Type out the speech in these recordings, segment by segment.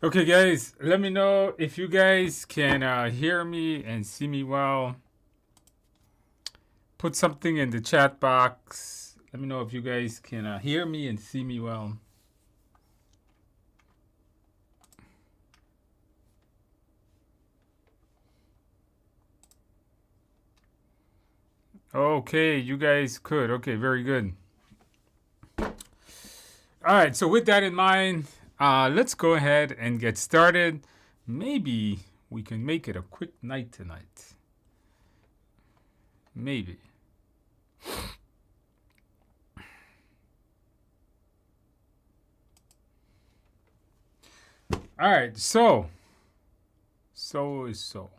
Okay, guys, let me know if you guys can hear me and see me well. Put something in the chat box. Let me know if you guys can hear me and see me well. Okay, you guys could. Okay, very good. All right, so with that in mind, let's go ahead and get started. Maybe we can make it a quick night tonight. Maybe. All right, so is so.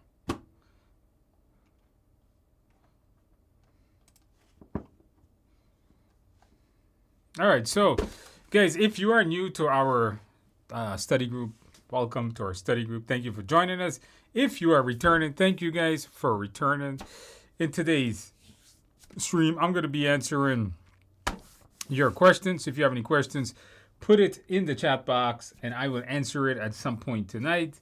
All right, so guys, if you are new to our study group, welcome to our study group. Thank you for joining us. If you are returning, thank you guys for returning. In today's stream, I'm going to be answering your questions. If you have any questions, put it in the chat box and I will answer it at some point tonight.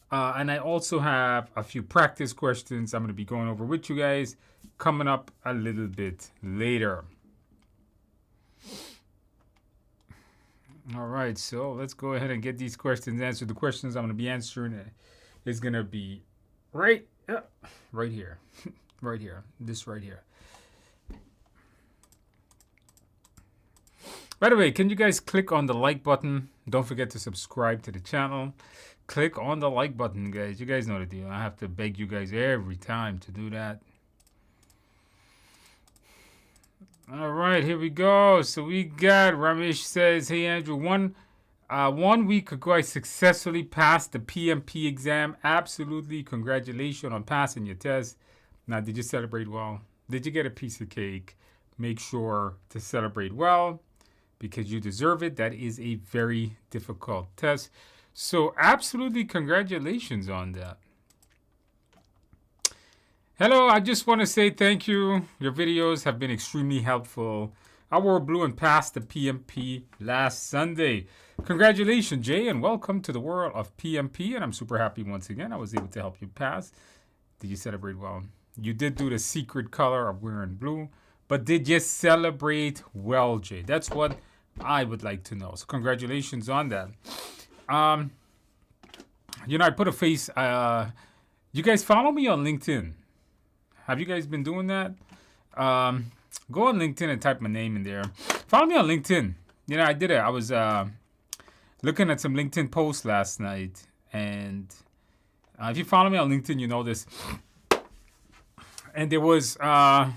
And I also have a few practice questions I'm going to be going over with you guys coming up a little bit later. All right, so let's go ahead and get these questions answered. The questions I'm going to be answering is going to be right here, right here, this right here. By the way, can you guys click on the like button? Don't forget to subscribe to the channel. Click on the like button, guys. You guys know the deal. I have to beg you guys every time to do that. All right, here we go. So we got Ramesh says, "Hey Andrew, one week ago I successfully passed the PMP exam. Absolutely, congratulations on passing your test. Now, did you celebrate well? Did you get a piece of cake? Make sure to celebrate well because you deserve it. That is a very difficult test. So absolutely, congratulations on that." Hello, I just want to say thank you. Your videos have been extremely helpful. I wore blue and passed the PMP last Sunday. Congratulations, Jay, and welcome to the world of PMP. And I'm super happy once again I was able to help you pass. Did you celebrate well? You did do the secret color of wearing blue, but did you celebrate well, Jay? That's what I would like to know. So congratulations on that. I put a face. You guys follow me on LinkedIn. Have you guys been doing that? Go on LinkedIn and type my name in there. Follow me on LinkedIn. I did it. I was looking at some LinkedIn posts last night. And if you follow me on LinkedIn, you know this. And there was, I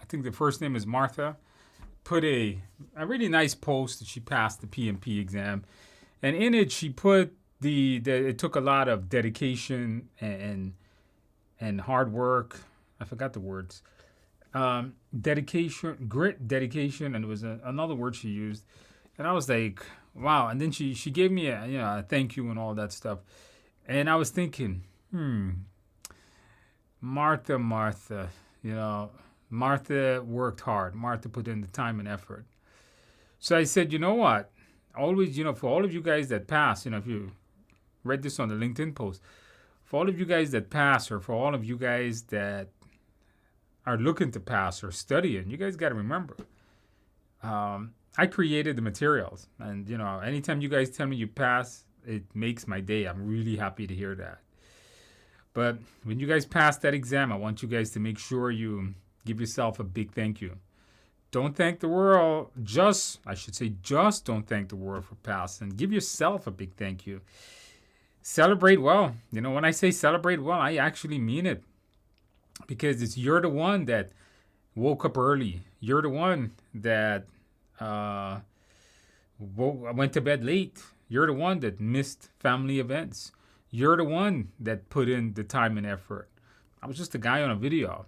think the first name is Martha, put a really nice post that she passed the PMP exam. And in it, she put it took a lot of dedication and hard work. I forgot the words. Dedication, grit, dedication, and it was another word she used. And I was like, wow. And then she gave me a thank you and all that stuff. And I was thinking, Martha, Martha worked hard. Martha put in the time and effort. So I said, you know what? Always, for all of you guys that pass, if you read this on the LinkedIn post, for all of you guys that pass, or for all of you guys that are looking to pass or studying, you guys got to remember, I created the materials. And, anytime you guys tell me you pass, it makes my day. I'm really happy to hear that. But when you guys pass that exam, I want you guys to make sure you give yourself a big thank you. Don't thank the world. Just don't thank the world for passing. Give yourself a big thank you. Celebrate well. When I say celebrate well, I actually mean it. Because you're the one that woke up early. You're the one that went to bed late. You're the one that missed family events. You're the one that put in the time and effort. I was just a guy on a video.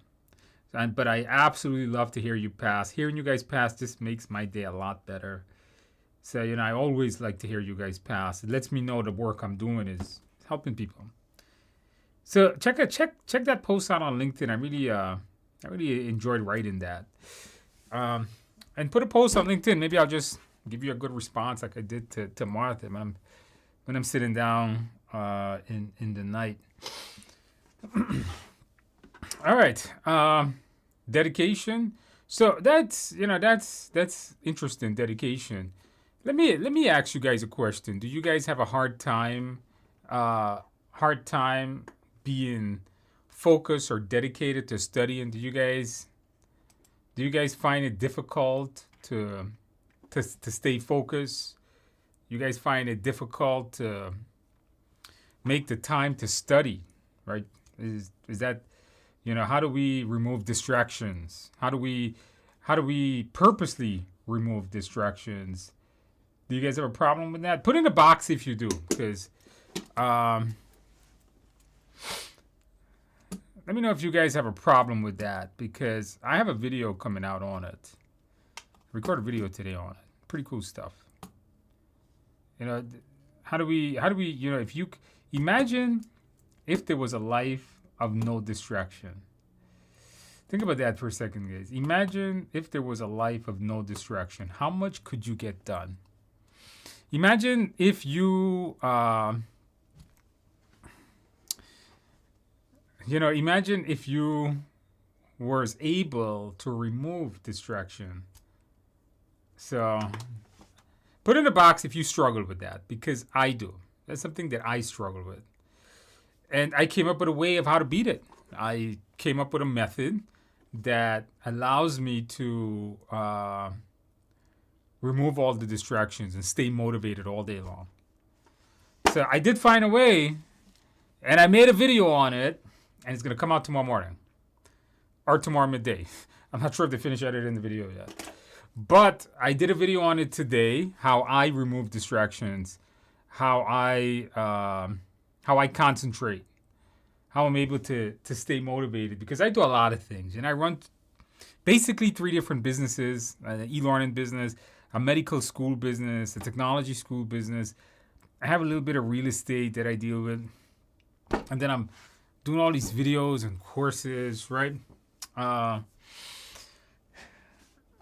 But I absolutely love to hear you pass. Hearing you guys pass just makes my day a lot better. So, I always like to hear you guys pass. It lets me know the work I'm doing is helping people. So check that post out on LinkedIn. I really enjoyed writing that. And put a post on LinkedIn. Maybe I'll just give you a good response like I did to Martha. when I'm sitting down in the night. All right, dedication. So that's that's interesting. Dedication. Let me ask you guys a question. Do you guys have a hard time being focused or dedicated to studying? Do you guys find it difficult to stay focused? You guys find it difficult to make the time to study, right? Is that, how do we remove distractions? How do we purposely remove distractions? Do you guys have a problem with that? Put in a box if you do, because let me know if you guys have a problem with that, because I have a video coming out on it. Record a video today on it. Pretty cool stuff. How do we, if you imagine if there was a life of no distraction. Think about that for a second, guys. Imagine if there was a life of no distraction. How much could you get done? Imagine if you, imagine if you was able to remove distraction. So put in a box if you struggle with that, because I do. That's something that I struggle with. And I came up with a way of how to beat it. I came up with a method that allows me to remove all the distractions and stay motivated all day long. So I did find a way, and I made a video on it, and it's going to come out tomorrow morning or tomorrow midday. I'm not sure if they finished editing the video yet. But I did a video on it today, how I remove distractions, how I concentrate, how I'm able to stay motivated, because I do a lot of things. And I run basically 3 different businesses, an e-learning business, a medical school business, a technology school business. I have a little bit of real estate that I deal with. And then I'm doing all these videos and courses, right?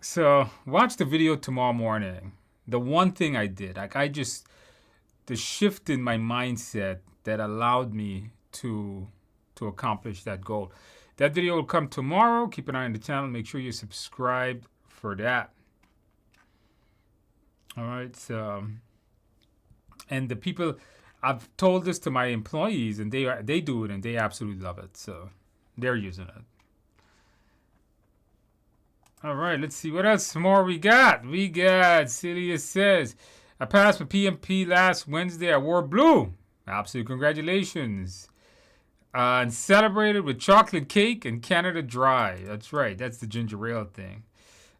So watch the video tomorrow morning. The one thing I did, the shift in my mindset that allowed me to accomplish that goal. That video will come tomorrow. Keep an eye on the channel. Make sure you're subscribed for that. All right. So, and the people, I've told this to my employees, and they do it, and they absolutely love it. So they're using it. All right, let's see what else more we got. Celia says, I passed my PMP last Wednesday. I wore blue. Absolute congratulations. And celebrated with chocolate cake and Canada Dry. That's right. That's the ginger ale thing.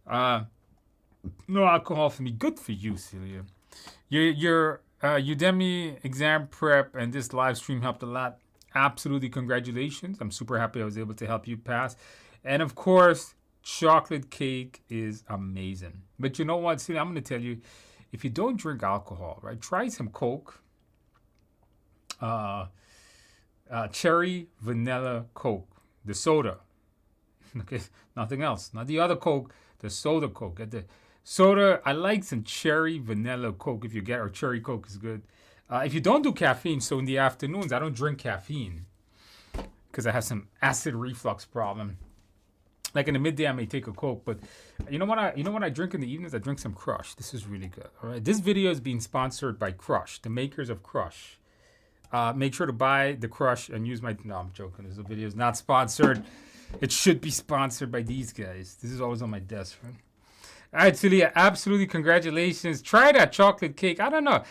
No alcohol for me. Good for you, Celia. Your Udemy exam prep and this live stream helped a lot. Absolutely congratulations. I'm super happy I was able to help you pass. And of course, chocolate cake is amazing. But you know what, Celia? I'm going to tell you, if you don't drink alcohol, right, try some Coke. Cherry vanilla Coke, the soda. Okay, nothing else. Not the other Coke, the soda Coke. Get the soda. I like some cherry vanilla Coke if you get, or cherry Coke is good. If you don't do caffeine, so in the afternoons, I don't drink caffeine because I have some acid reflux problem. Like in the midday, I may take a Coke, but you know what I drink in the evenings? I drink some Crush. This is really good. All right, this video is being sponsored by Crush, the makers of Crush. Make sure to buy the Crush and use my. No, I'm joking. This video is not sponsored. It should be sponsored by these guys. This is always on my desk, right? All right, Celia, absolutely congratulations. Try that chocolate cake. I don't know.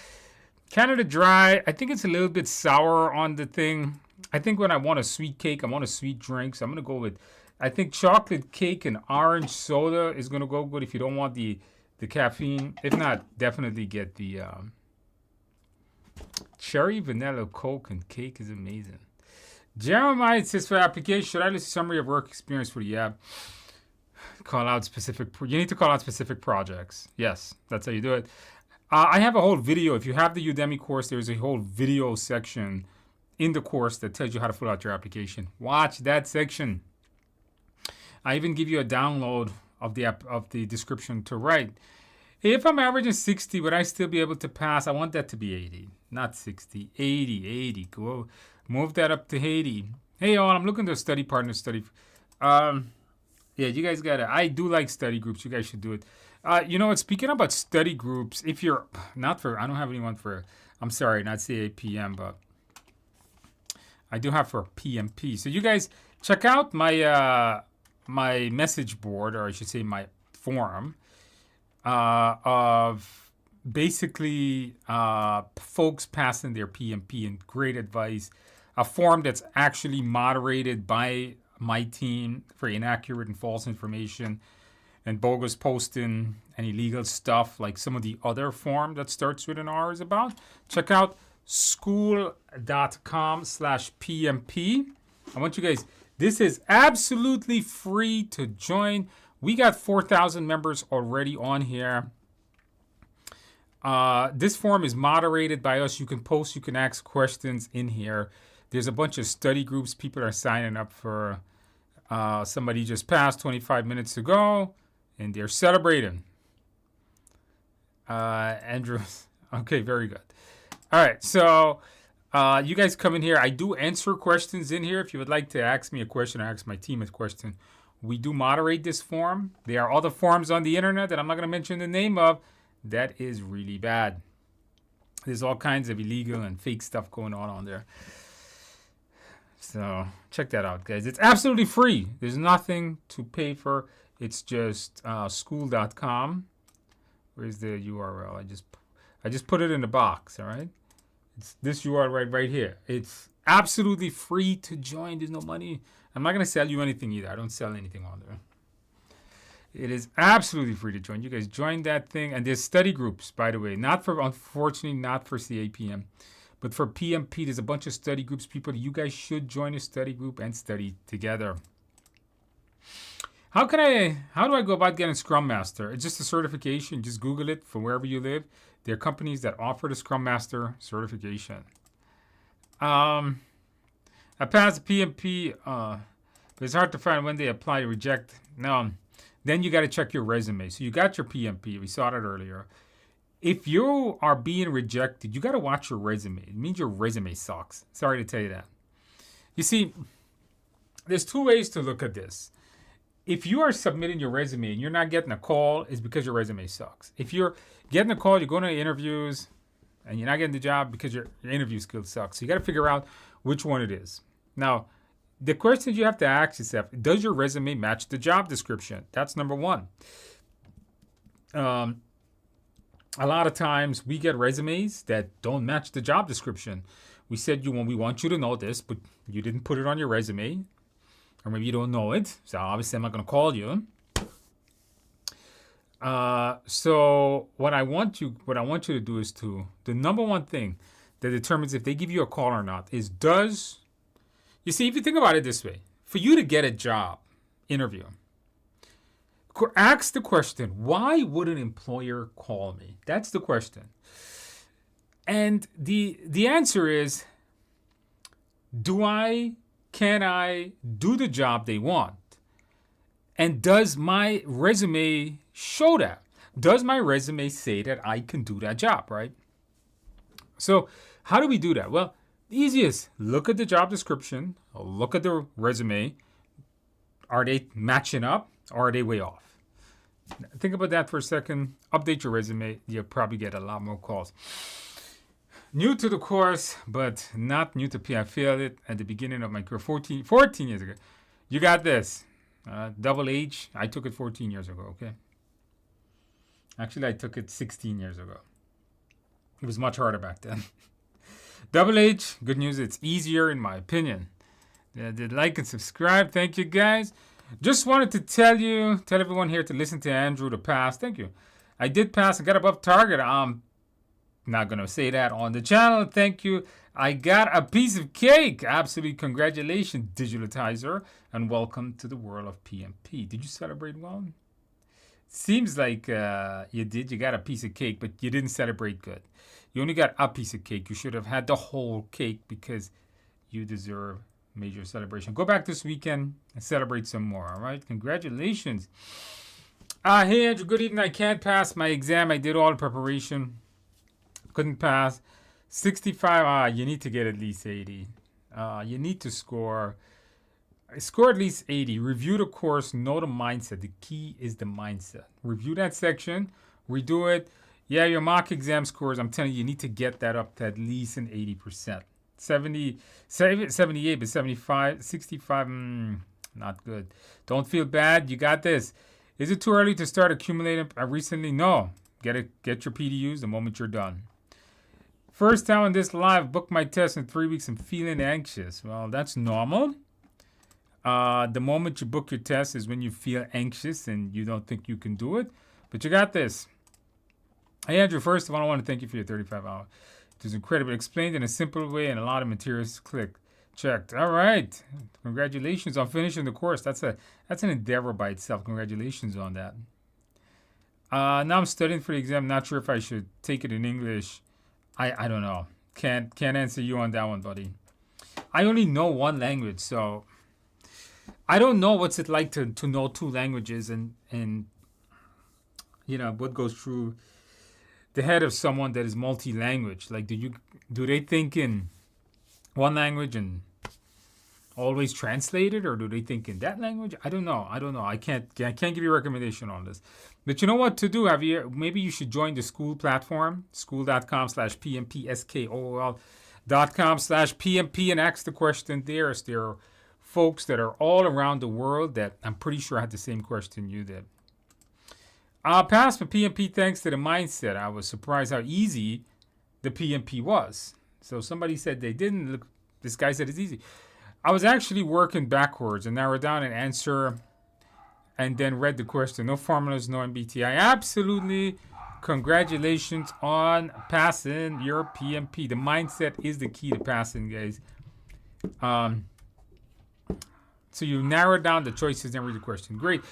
Canada Dry, I think it's a little bit sour on the thing. I think when I want a sweet cake, I want a sweet drink, so I'm going to go with. I think chocolate cake and orange soda is going to go good if you don't want the caffeine. If not, definitely get the cherry vanilla Coke and cake is amazing. Jeremiah says, for application, should I list a summary of work experience for the app? Call out specific. You need to call out specific projects. Yes, that's how you do it. I have a whole video. If you have the Udemy course, there's a whole video section in the course that tells you how to fill out your application. Watch that section. I even give you a download of the app, of the description to write. Hey, if I'm averaging 60, would I still be able to pass? I want that to be 80, not 60. 80, 80. Go move that up to 80. Hey, all, I'm looking to study partner study. Yeah, you guys got it. I do like study groups. You guys should do it. You know what? Speaking about study groups, if you're not for, I don't have anyone for, I'm sorry, not CAPM, but I do have for PMP. So you guys check out my my message board, or I should say my forum, of basically folks passing their PMP and great advice. A forum that's actually moderated by my team for inaccurate and false information and bogus posting and illegal stuff like some of the other form that starts with an R is about. Check out school.com/PMP. I want you guys, this is absolutely free to join. We got 4,000 members already on here. This forum is moderated by us. You can post, you can ask questions in here. There's a bunch of study groups. People are signing up for. Somebody just passed 25 minutes ago, and they're celebrating. Andrew, okay, very good. All right, so you guys come in here. I do answer questions in here. If you would like to ask me a question or ask my team a question, we do moderate this forum. There are other forums on the internet that I'm not going to mention the name of. That is really bad. There's all kinds of illegal and fake stuff going on there. So check that out, guys. It's absolutely free. There's nothing to pay for. It's just school.com. Where's the URL? I just put it in the box. All right. It's this URL right here. It's absolutely free to join. There's no money. I'm not gonna sell you anything either. I don't sell anything on there. It is absolutely free to join. You guys join that thing, and there's study groups, by the way. Unfortunately, not for CAPM. But for PMP, there's a bunch of study groups. People, you guys should join a study group and study together. How do I go about getting Scrum Master? It's just a certification. Just Google it from wherever you live. There are companies that offer the Scrum Master certification. I passed the PMP, but it's hard to find when they apply to reject. No, then you got to check your resume. So you got your PMP. We saw that earlier. If you are being rejected, you got to watch your resume. It means your resume sucks. Sorry to tell you that. You see, there's two ways to look at this. If you are submitting your resume and you're not getting a call, it's because your resume sucks. If you're getting a call, you're going to interviews, and you're not getting the job because your interview skills suck. So you got to figure out which one it is. Now, the questions you have to ask yourself, does your resume match the job description? That's number one. A lot of times we get resumes that don't match the job description. We said we want you to know this, but you didn't put it on your resume, or maybe you don't know it. So obviously I'm not going to call you. So what I want you to do is the number one thing that determines if they give you a call or not is you see, if you think about it this way, for you to get a job interview, ask the question, why would an employer call me? That's the question. And the answer is, can I do the job they want? And does my resume show that? Does my resume say that I can do that job, right? So how do we do that? Well, the easiest, look at the job description, look at the resume. Are they matching up or are they way off? Think about that for a second. Update your resume. You'll probably get a lot more calls. New to the course, but not new to P. I failed it at the beginning of my career 14 years ago. You got this. Double H, I took it 14 years ago, okay? Actually, I took it 16 years ago. It was much harder back then. Double H, good news, it's easier in my opinion. Did like and subscribe. Thank you, guys. Just wanted to tell everyone here to listen to Andrew to pass. Thank you. I did pass. I got above target. I'm not going to say that on the channel. Thank you. I got a piece of cake. Absolutely. Congratulations, Digitalizer. And welcome to the world of PMP. Did you celebrate well? Seems like you did. You got a piece of cake, but you didn't celebrate good. You only got a piece of cake. You should have had the whole cake because you deserve major celebration. Go back this weekend and celebrate some more, all right? Congratulations. Hey Andrew, good evening. I can't pass my exam. I did all the preparation. Couldn't pass. 65. You need to get at least 80. You need to score at least 80. Review the course, know the mindset. The key is the mindset. Review that section, redo it. Yeah, your mock exam scores, I'm telling you, you need to get that up to at least an 80%. 78, but 75, 65, not good. Don't feel bad. You got this. Is it too early to start accumulating recently? No. Get your PDUs the moment you're done. First time on this live, book my test in 3 weeks. I'm feeling anxious. Well, that's normal. The moment you book your test is when you feel anxious and you don't think you can do it. But you got this. Hey, Andrew, first of all, I want to thank you for your 35 hours. It was incredible. Explained in a simple way and a lot of materials checked. All right. Congratulations on finishing the course. That's an endeavor by itself. Congratulations on that. Now I'm studying for the exam. Not sure if I should take it in English. I don't know. Can't answer you on that one, buddy. I only know one language, so I don't know what's it like to know two languages and you know what goes through the head of someone that is multi-language. Like, do they think in one language and always translate it, or do they think in that language? I don't know. I can't give you a recommendation on this. But you know what to do, Javier? Maybe you should join the school platform, school.com/PMP, SKOOL.com/PMP, and ask the question there. There are folks that are all around the world that I'm pretty sure had the same question you did. I passed my PMP thanks to the mindset. I was surprised how easy the PMP was. So somebody said they didn't. Look, this guy said it's easy. I was actually working backwards and narrowed down an answer and then read the question. No formulas, no MBTI. Absolutely. Congratulations on passing your PMP. The mindset is the key to passing, guys. So you narrowed down the choices and read the question. Great.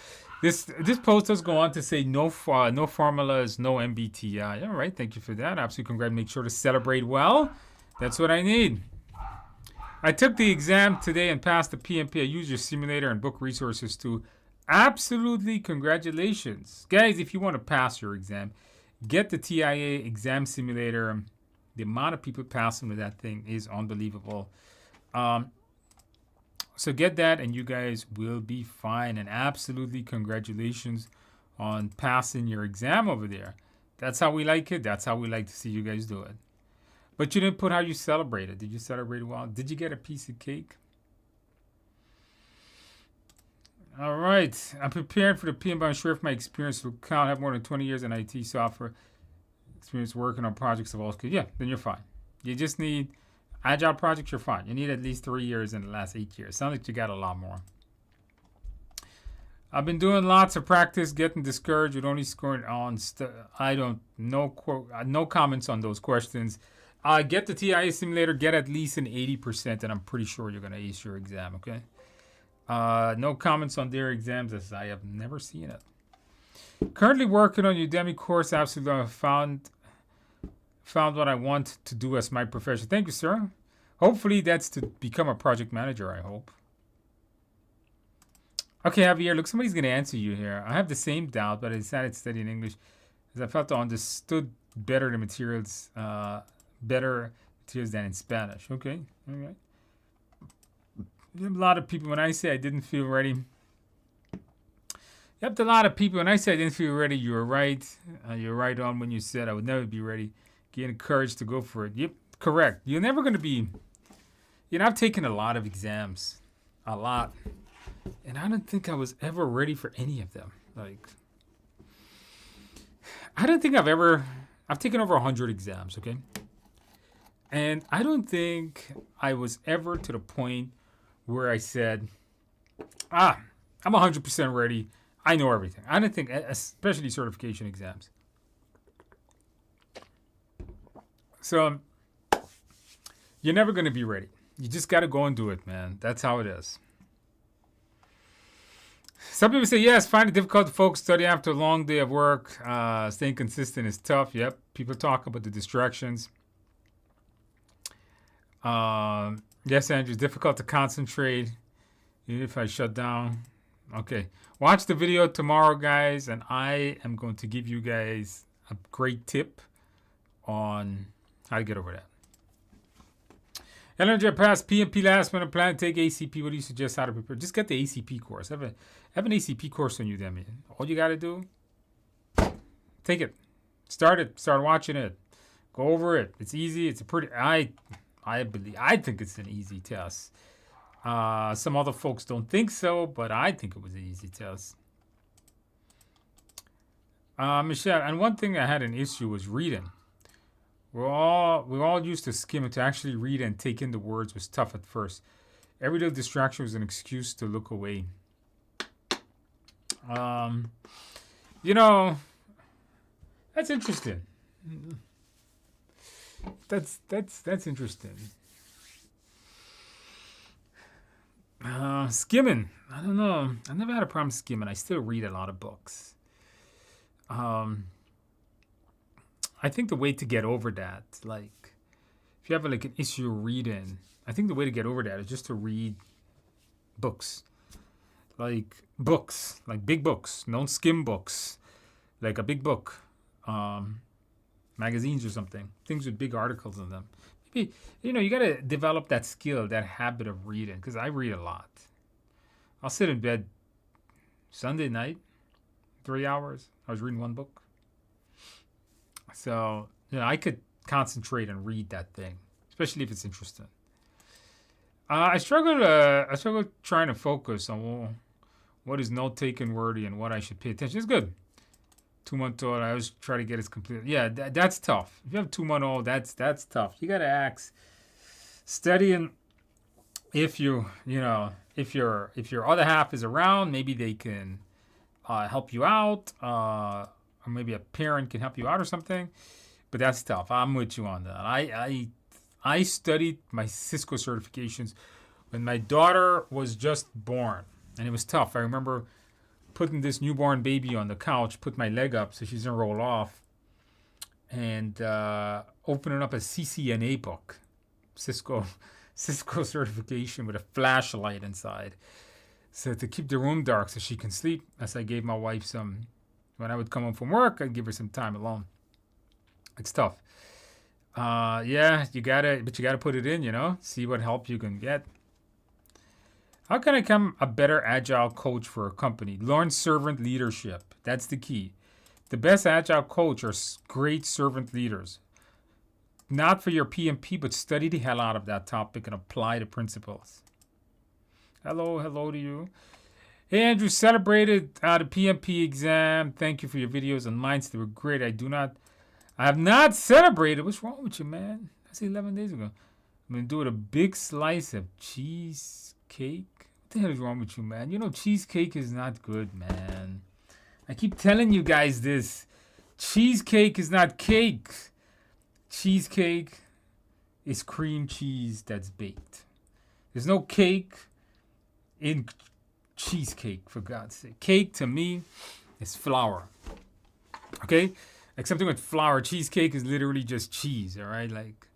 This post does go on to say no formulas, no MBTI. All right, thank you for that. Absolutely congrats. Make sure to celebrate well. That's what I need. I took the exam today and passed the PMP. I used your simulator and book resources too. Absolutely congratulations. Guys, if you want to pass your exam, get the TIA exam simulator. The amount of people passing with that thing is unbelievable. So get that and you guys will be fine. And absolutely congratulations on passing your exam over there. That's how we like it. That's how we like to see you guys do it. But you didn't put how you celebrated. Did you celebrate well? Did you get a piece of cake? All right. I'm preparing for the PMP. I'm sure if my experience will count. I have more than 20 years in IT software experience working on projects of all skills. Yeah, then you're fine. You just need agile projects. You're fine. You need at least 3 years in the last 8 years. Sounds like you got a lot more. I've been doing lots of practice, getting discouraged with only scoring on. I don't know. No comments on those questions. Get the TIA simulator. Get at least an 80%, and I'm pretty sure you're going to ace your exam. Okay. No comments on their exams, as I have never seen it. Currently working on Udemy course. Absolutely found what I want to do as my profession. Thank you, sir. Hopefully that's to become a project manager, I hope. Okay, Javier, look, somebody's going to answer you here. I have the same doubt, but I decided to study in English as I felt I understood better the materials, than in Spanish. Okay, all right. You have a lot of people, when I say I didn't feel ready, you have a lot of people, when I say I didn't feel ready, you were right. You're right on when you said I would never be ready. Get encouraged to go for it. Yep, correct. You're never going to be, I've taken a lot of exams. A lot. And I don't think I was ever ready for any of them. Like, I don't think I've taken over 100 exams, okay? And I don't think I was ever to the point where I said, I'm 100% ready. I know everything. I don't think, especially certification exams. So, you're never going to be ready. You just got to go and do it, man. That's how it is. Some people say, yes, find it difficult to focus, study after a long day of work. Staying consistent is tough. Yep. People talk about the distractions. Yes, Andrew, it's difficult to concentrate. Even if I shut down, Okay. Watch the video tomorrow, guys, and I am going to give you guys a great tip on how to get over that. Energy Pass PMP last minute plan. Take ACP. What do you suggest how to prepare? Just get the ACP course. Have an ACP course on Udemy. All you got to do, take it. Start it. Start watching it. Go over it. It's easy. It's a pretty. I think it's an easy test. Some other folks don't think so, but I think it was an easy test. Michelle, and one thing I had an issue was reading. We're all used to skimming. To actually read and take in the words was tough at first. Every little distraction was an excuse to look away. You know, that's interesting. That's interesting. Skimming. I don't know. I never had a problem skimming. I still read a lot of books. I think the way to get over that, like, if you have like an issue reading, I think the way to get over that is just to read books. Like big books. Don't skim books. Like a big book. Magazines or something. Things with big articles in them. Maybe, you got to develop that skill, that habit of reading, because I read a lot. I'll sit in bed Sunday night, 3 hours. I was reading one book. So, I could concentrate and read that thing, especially if it's interesting. I struggle trying to focus on what is note-taking worthy and what I should pay attention. It's good. 2-month-old, I always try to get it complete. Yeah, that's tough. If you have a 2-month-old, that's tough. You got to ask. Studying, if your other half is around, maybe they can help you out. Or maybe a parent can help you out or something, but that's tough. I'm with you on that. I studied my Cisco certifications when my daughter was just born, and it was tough. I remember putting this newborn baby on the couch, put my leg up so she doesn't roll off, and opening up a CCNA book, Cisco certification with a flashlight inside, so to keep the room dark so she can sleep. As I gave my wife some. When I would come home from work, I'd give her some time alone. It's tough. You gotta put it in, see what help you can get. How can I become a better agile coach for a company? Learn servant leadership. That's the key. The best agile coach are great servant leaders. Not for your PMP, but study the hell out of that topic and apply the principles. Hello to you. Hey, Andrew, celebrated the PMP exam. Thank you for your videos on mindset. They were great. I have not celebrated. What's wrong with you, man? That's 11 days ago. I'm going to do it a big slice of cheesecake. What the hell is wrong with you, man? Cheesecake is not good, man. I keep telling you guys this. Cheesecake is not cake. Cheesecake is cream cheese that's baked. There's no cake in cheesecake, for God's sake. Cake to me is flour. Okay? Like something with flour. Cheesecake is literally just cheese, all right? Like,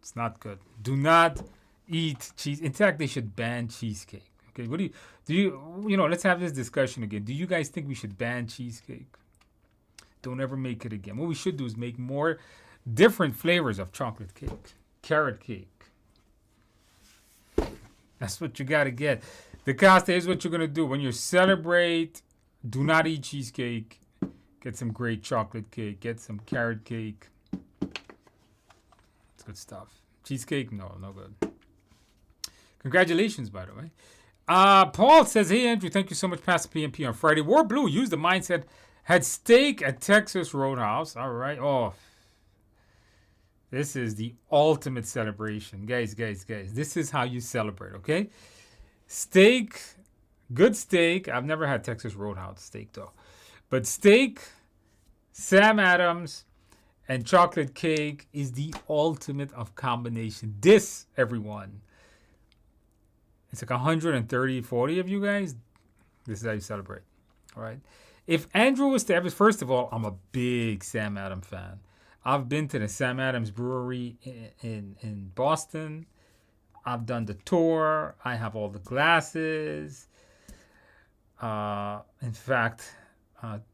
it's not good. Do not eat cheese. In fact, they should ban cheesecake. Okay? What do you let's have this discussion again. Do you guys think we should ban cheesecake? Don't ever make it again. What we should do is make more different flavors of chocolate cake. Carrot cake. That's what you got to get. The cost is what you're going to do. When you celebrate, do not eat cheesecake. Get some great chocolate cake. Get some carrot cake. It's good stuff. Cheesecake? No good. Congratulations, by the way. Paul says, hey, Andrew, thank you so much. Pass the PMP on Friday. Wore blue. Use the mindset. Had steak at Texas Roadhouse. All right. Oh, this is the ultimate celebration. Guys. This is how you celebrate, okay? Steak, good steak. I've never had Texas Roadhouse steak, though. But steak, Sam Adams, and chocolate cake is the ultimate of combination. This, everyone. It's like 130, 40 of you guys. This is how you celebrate, all right? If Andrew was to ever, first of all, I'm a big Sam Adams fan. I've been to the Sam Adams Brewery in Boston. I've done the tour. I have all the glasses. In fact,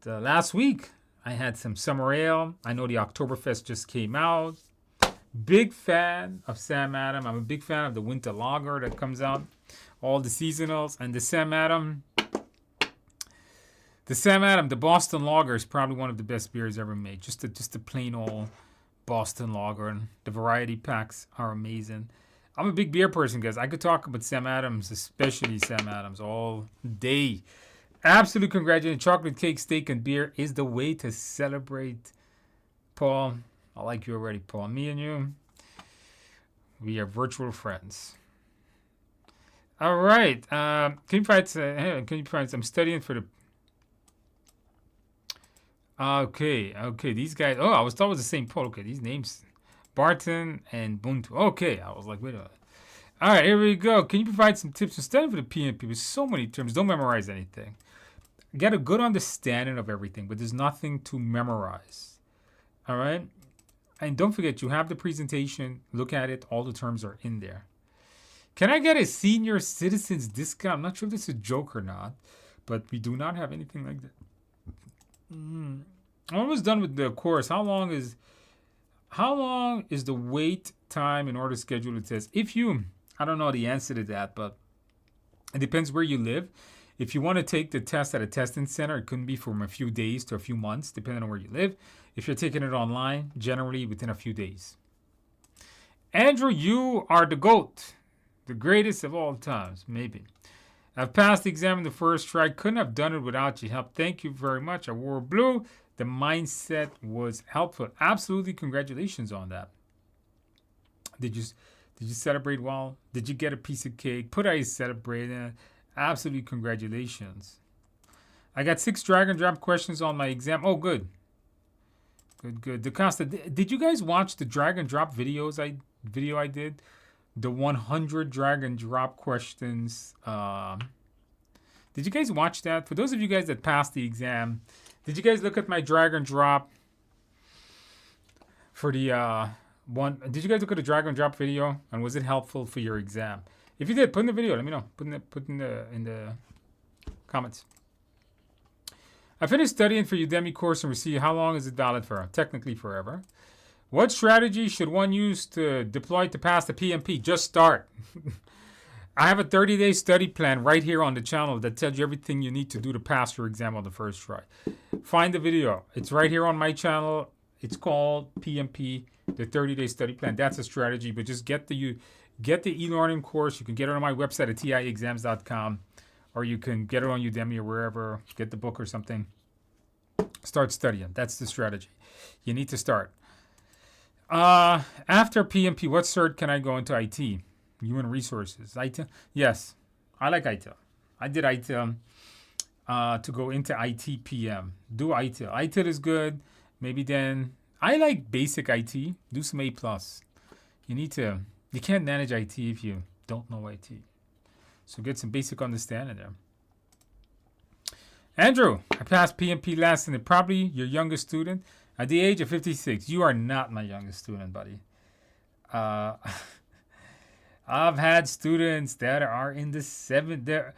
last week I had some summer ale. I know the Oktoberfest just came out. Big fan of Sam Adam. I'm a big fan of the winter lager that comes out. All the seasonals and the Sam Adam. The Boston Lager is probably one of the best beers ever made. Just the plain old Boston Lager, and the variety packs are amazing. I'm a big beer person, guys. I could talk about Sam Adams, especially Sam Adams, all day. Absolute congratulations. Chocolate cake, steak, and beer is the way to celebrate. Paul, I like you already, Paul. Me and you, we are virtual friends. All right. Can you find? I'm studying for the. Okay. These guys. Oh, I thought it was the same Paul. Okay, these names. Barton and Buntu. Okay, I was like, wait a minute. All right, here we go. Can you provide some tips for studying for the PMP? With so many terms, don't memorize anything. Get a good understanding of everything, but there's nothing to memorize. All right? And don't forget, you have the presentation. Look at it. All the terms are in there. Can I get a senior citizens discount? I'm not sure if this is a joke or not, but we do not have anything like that. I'm almost done with the course. How long is the wait time in order to schedule a test? I don't know the answer to that, but it depends where you live. If you want to take the test at a testing center, it can be from a few days to a few months, depending on where you live. If you're taking it online, generally within a few days. Andrew, you are the GOAT, the greatest of all times, maybe. I've passed the exam in the first try. Couldn't have done it without your help. Thank you very much. I wore blue. The mindset was helpful. Absolutely, congratulations on that. Did you celebrate well? Did you get a piece of cake? Put I celebrated. Absolutely, congratulations. I got 6 drag and drop questions on my exam. Oh, good. Good. DaCosta, did you guys watch the drag and drop video I did? The 100 drag and drop questions. Did you guys watch that? For those of you guys that passed the exam, did you guys look at my drag and drop for the one? Did you guys look at the drag and drop video, and was it helpful for your exam? If you did, put in the video. Let me know. Put in the comments. I finished studying for Udemy course and received. How long is it valid for? Technically forever. What strategy should one use to deploy to pass the PMP? Just start. I have a 30-day study plan right here on the channel that tells you everything you need to do to pass your exam on the first try. Find the video. It's right here on my channel. It's called PMP, the 30-day study plan. That's a strategy, but just get the e-learning course. You can get it on my website at tiexams.com, or you can get it on Udemy or wherever. Get the book or something. Start studying. That's the strategy. You need to start. After PMP, what cert can I go into IT? Human Resources. IT? Yes, I like IT. I did IT to go into IT PM. Do IT. IT is good. Maybe then, I like basic IT. Do some A+. You can't manage IT if you don't know IT. So get some basic understanding there. Andrew, I passed PMP last and probably your youngest student at the age of 56. You are not my youngest student, buddy. I've had students that are in the 70s.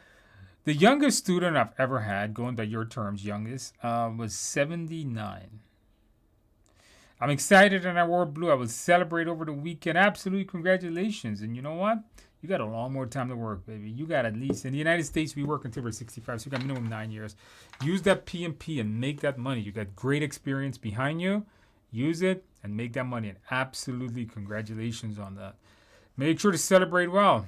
The youngest student I've ever had, going by your terms, youngest, was 79. I'm excited and I wore blue. I will celebrate over the weekend. Absolutely, congratulations. And you know what? You got a long more time to work, baby. You got at least, in the United States, we work until we're 65, so you got minimum 9 years. Use that PMP and make that money. You got great experience behind you. Use it and make that money. And absolutely, congratulations on that. Make sure to celebrate well.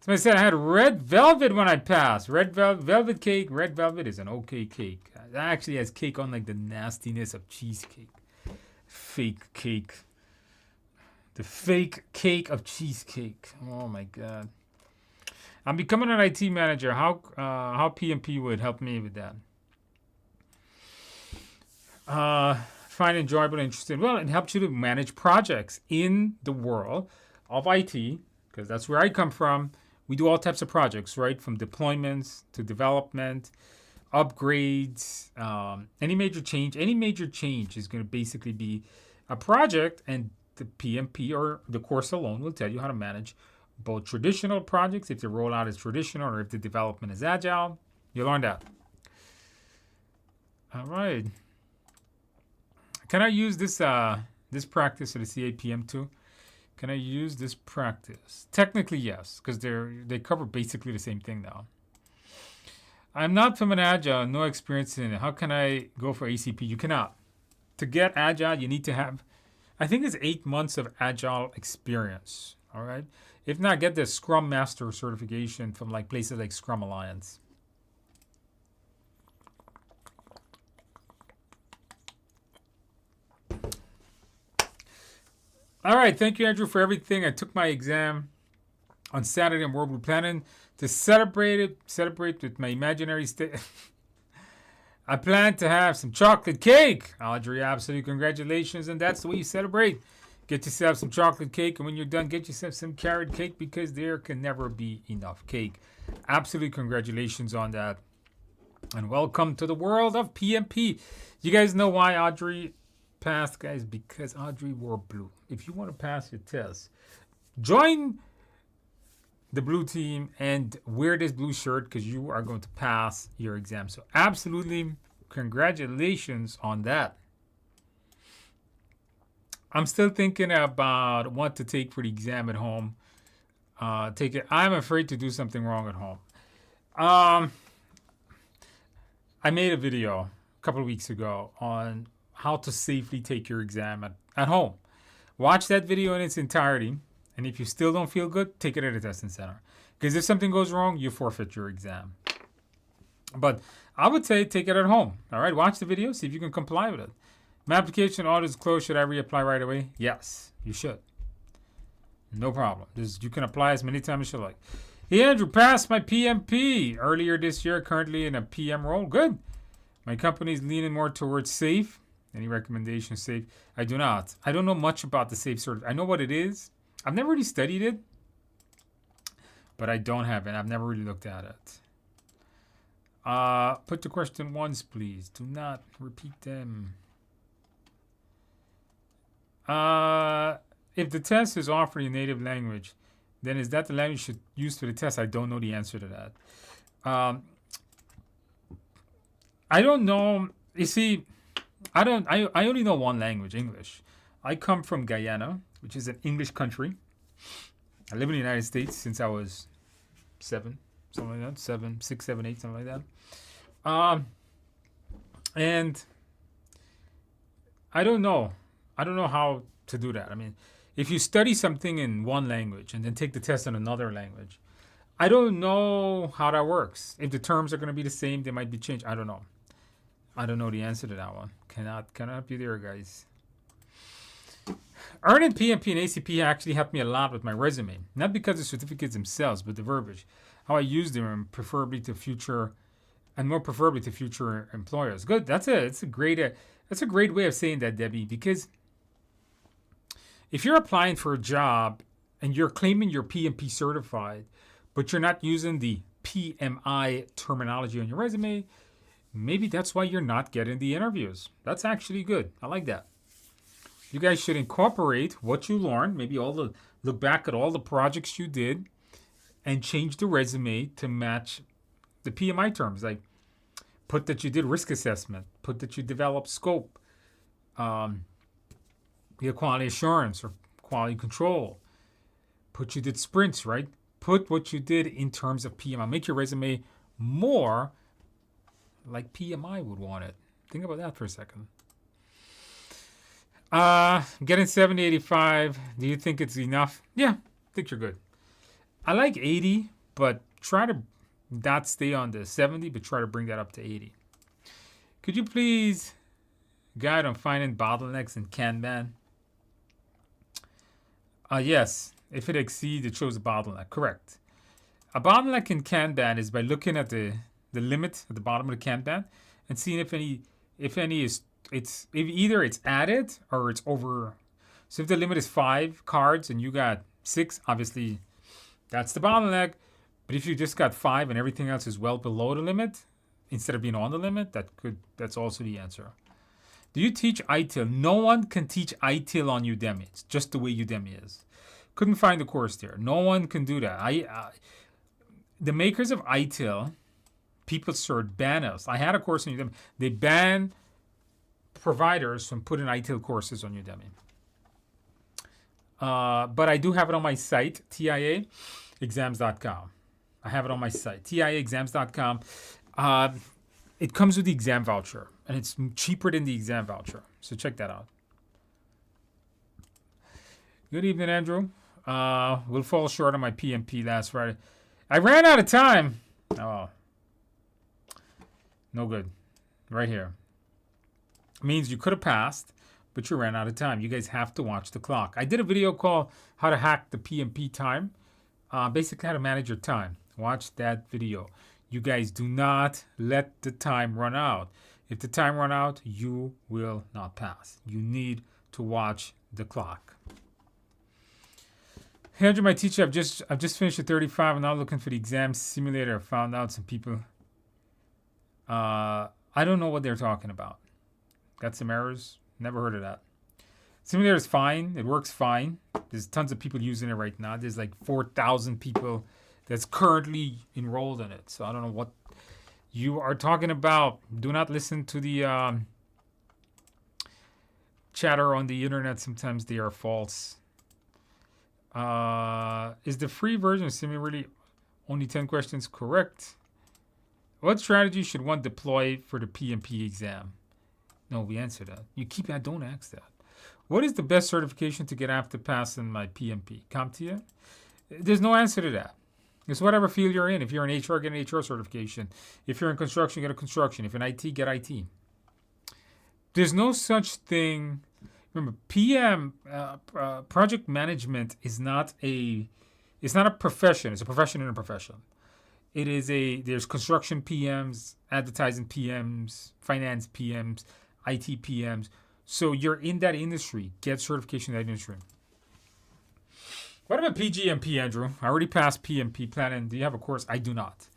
Somebody said I had red velvet when I passed. Red velvet cake. Red velvet is an okay cake. It actually has cake on like the nastiness of cheesecake. Fake cake. The fake cake of cheesecake. Oh my God. I'm becoming an IT manager. How PMP would help me with that? Find enjoyable and interesting. Well, it helps you to manage projects in the world of IT, because that's where I come from. We do all types of projects, right? From deployments to development, upgrades, any major change. Any major change is going to basically be a project, and the PMP or the course alone will tell you how to manage both traditional projects, if the rollout is traditional or if the development is agile. You learn that. All right. Can I use this this practice of the CAPM too? Can I use this practice? Technically, yes, because they cover basically the same thing now. I'm not from an agile, no experience in it. How can I go for ACP? You cannot. To get agile, you need to have, I think it's 8 months of agile experience. All right. If not, get the Scrum Master certification from like places like Scrum Alliance. All right, thank you, Andrew, for everything. I took my exam on Saturday. And we're planning to celebrate with my imaginary state. I plan to have some chocolate cake. Audrey, absolutely congratulations, and that's the way you celebrate. Get yourself some chocolate cake, and when you're done, get yourself some carrot cake because there can never be enough cake. Absolutely congratulations on that. And welcome to the world of PMP. You guys know why Audrey passed, guys? Because Audrey wore blue. If you want to pass your test, join the blue team and wear this blue shirt because you are going to pass your exam. So absolutely congratulations on that. I'm still thinking about what to take for the exam at home. Take it. I'm afraid to do something wrong at home. I made a video a couple of weeks ago on how to safely take your exam at home. Watch that video in its entirety. And if you still don't feel good, take it at a testing center. Because if something goes wrong, you forfeit your exam. But I would say take it at home. All right, watch the video, see if you can comply with it. My application audit is closed. Should I reapply right away? Yes, you should. No problem. You can apply as many times as you like. Hey, Andrew, passed my PMP earlier this year, currently in a PM role. Good. My company is leaning more towards SAFE. Any recommendations, SAFE? I do not. I don't know much about the SAFE cert. I know what it is. I've never really studied it, but I don't have it. I've never really looked at it. Put the question once, please. Do not repeat them. If the test is offered in native language, then is that the language you should use for the test? I don't know the answer to that. I don't know. You see, I only know one language, English. I come from Guyana, which is an English country. I live in the United States since I was 7, something like that. 7, 6, 7, 8, something like that. And I don't know. I don't know how to do that. I mean, if you study something in one language and then take the test in another language, I don't know how that works. If the terms are going to be the same, they might be changed. I don't know. I don't know the answer to that one. Cannot help you there, guys. Earning PMP and ACP actually helped me a lot with my resume. Not because of the certificates themselves, but the verbiage. How I use them and preferably to future, and more preferably to future employers. Good. That's a great way of saying that, Debbie, because if you're applying for a job and you're claiming you're PMP certified, but you're not using the PMI terminology on your resume, maybe that's why you're not getting the interviews. That's actually good. I like that. You guys should incorporate what you learned, look back at all the projects you did and change the resume to match the PMI terms. Like put that you did risk assessment, put that you developed scope, your quality assurance or quality control, put you did sprints, right? Put what you did in terms of PMI. Make your resume more like PMI would want it. Think about that for a second. Getting 70, 85. Do you think it's enough? Yeah, I think you're good. I like 80, but try to not stay on the 70, but try to bring that up to 80. Could you please guide on finding bottlenecks in Kanban? Yes, if it exceeds, it shows a bottleneck. Correct. A bottleneck in Kanban is by looking at the limit at the bottom of the Kanban and seeing if any is if either it's added or it's over. So if the limit is 5 cards and you got 6, obviously that's the bottleneck. But if you just got 5 and everything else is well below the limit instead of being on the limit, that's also the answer. Do you teach ITIL? No one can teach ITIL on Udemy. It's just the way Udemy is. Couldn't find the course there. No one can do that. The makers of ITIL, PeopleCert, ban us. I had a course on Udemy. They ban providers from putting ITIL courses on Udemy. But I do have it on my site, TIAexams.com. I have it on my site, TIAexams.com. It comes with the exam voucher, and it's cheaper than the exam voucher. So check that out. Good evening, Andrew. We'll fall short on my PMP last Friday. I ran out of time. Oh, no good. Right here. Means you could have passed, but you ran out of time. You guys have to watch the clock. I did a video called How to Hack the PMP Time. Basically, how to manage your time. Watch that video. You guys do not let the time run out. If the time run out, you will not pass. You need to watch the clock. Hey, Andrew, my teacher, I've just finished at 35. I'm now looking for the exam simulator. I found out some people. I don't know what they're talking about. Got some errors. Never heard of that. Simulator is fine. It works fine. There's tons of people using it right now. There's like 4,000 people that's currently enrolled in it. So I don't know what you are talking about. Do not listen to the chatter on the internet. Sometimes they are false. Is the free version of Simulator really only 10 questions correct? What strategy should one deploy for the PMP exam? No, we answered that. You keep that. Don't ask that. What is the best certification to get after passing my PMP? CompTIA? There's no answer to that. It's whatever field you're in. If you're in HR, get an HR certification. If you're in construction, get a construction. If you're in IT, get IT. There's no such thing. Remember, project management is not a profession. It's a profession in a profession. There's construction PMs, advertising PMs, finance PMs, IT PMs. So you're in that industry. Get certification in that industry. What about PGMP, Andrew? I already passed PMP planning. Do you have a course? I do not.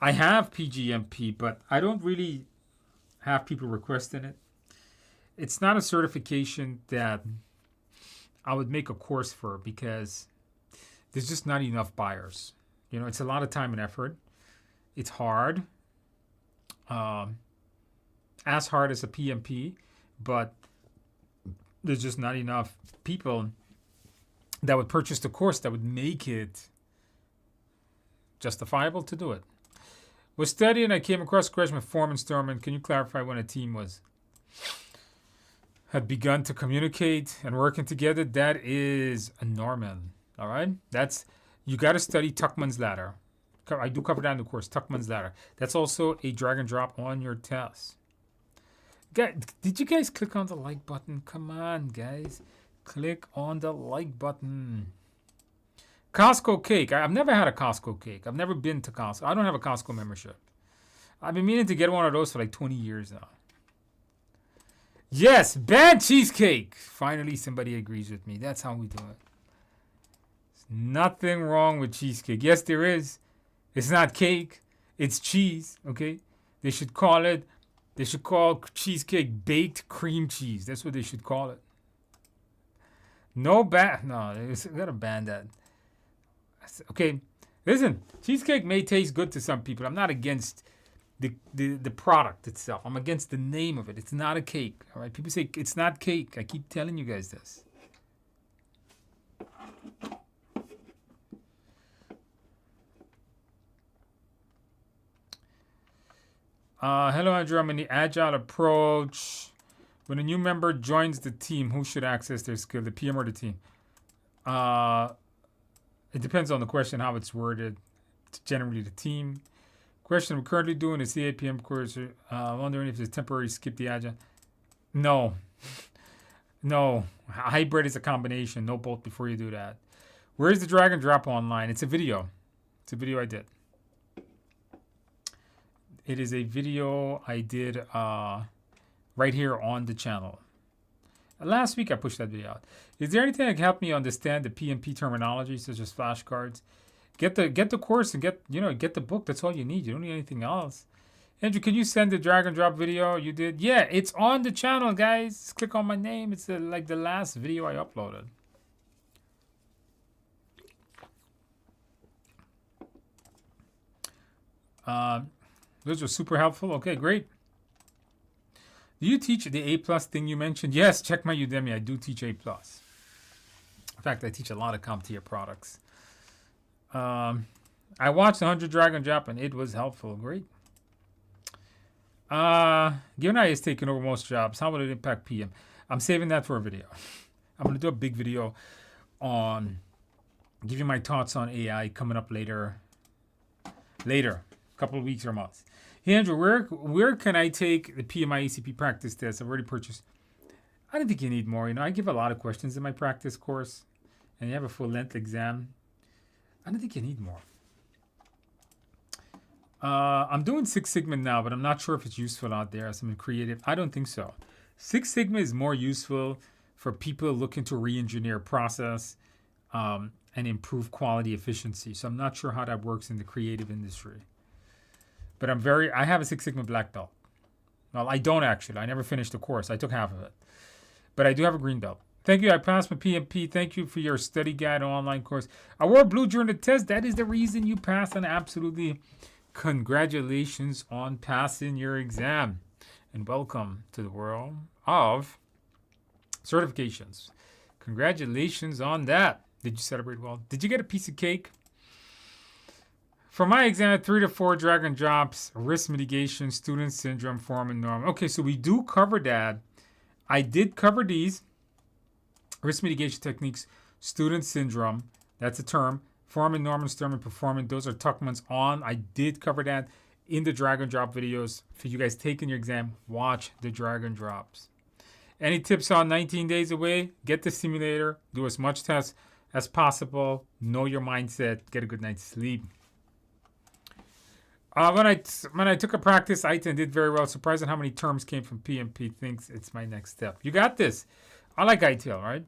I have PGMP, but I don't really have people requesting it. It's not a certification that I would make a course for because there's just not enough buyers. You know, it's a lot of time and effort. It's hard. As hard as a PMP, but there's just not enough people that would purchase the course that would make it justifiable to do it. Was studying, I came across a question with Foreman Storman. Can you clarify when a team had begun to communicate and working together? That is a Norman. All right, you got to study Tuckman's ladder. I do cover that in the course, Tuckman's ladder. That's also a drag and drop on your test. Did you guys click on the like button? Come on, guys. Click on the like button. Costco cake. I've never had a Costco cake. I've never been to Costco. I don't have a Costco membership. I've been meaning to get one of those for like 20 years now. Yes, bad cheesecake. Finally, somebody agrees with me. That's how we do it. There's nothing wrong with cheesecake. Yes, there is. It's not cake. It's cheese, okay? They should call cheesecake baked cream cheese. That's what they should call it. No, they gotta ban that. Okay, listen, cheesecake may taste good to some people. I'm not against the product itself. I'm against the name of it. It's not a cake, all right? People say it's not cake. I keep telling you guys this. Hello, Andrew. I'm in the Agile approach. When a new member joins the team, who should access their skill, the PM or the team? It depends on the question, how it's worded. It's generally the team. Question, I'm currently doing a CAPM course. Wondering if there's temporary skip the Agile. No. No. Hybrid is a combination. No both before you do that. Where's the drag and drop online? It's a video. It's a video I did. It is a video I did right here on the channel. Last week I pushed that video out. Is there anything that can help me understand the PMP terminology, such as flashcards? Get the course and get the book. That's all you need. You don't need anything else. Andrew, can you send the drag and drop video you did? Yeah, it's on the channel, guys. Just click on my name. It's like the last video I uploaded. Those were super helpful. Okay, great. Do you teach the A plus thing you mentioned? Yes, check my Udemy. I do teach A plus. In fact, I teach a lot of CompTIA products. I watched 100 Dragon Drop and it was helpful. Great. Given AI is taking over most jobs, how will it impact PM? I'm saving that for a video. I'm going to do a big video on giving my thoughts on AI coming up later, a couple of weeks or months. Hey, Andrew, where can I take the PMI ACP practice test? I've already purchased. I don't think you need more. I give a lot of questions in my practice course, and you have a full-length exam. I don't think you need more. I'm doing Six Sigma now, but I'm not sure if it's useful out there as I'm creative. I don't think so. Six Sigma is more useful for people looking to re-engineer process and improve quality efficiency. So I'm not sure how that works in the creative industry. But I have a Six Sigma black belt. Well, I don't actually. I never finished the course. I took half of it. But I do have a green belt. Thank you. I passed my PMP. Thank you for your study guide online course. I wore blue during the test. That is the reason you passed, and absolutely congratulations on passing your exam. And welcome to the world of certifications. Congratulations on that. Did you celebrate well? Did you get a piece of cake? For my exam, 3 to 4 drag and drops, risk mitigation, student syndrome, form and norm. Okay, so we do cover that. I did cover these. Risk mitigation techniques, student syndrome, that's a term. Form and norm and storm and performance, those are Tuckman's on. I did cover that in the drag and drop videos. For you guys taking your exam, watch the drag and drops. Any tips on 19 days away? Get the simulator, do as much tests as possible, know your mindset, get a good night's sleep. When I took a practice, I did very well. Surprised at how many terms came from PMP. Thinks it's my next step. You got this. I like ITL, right?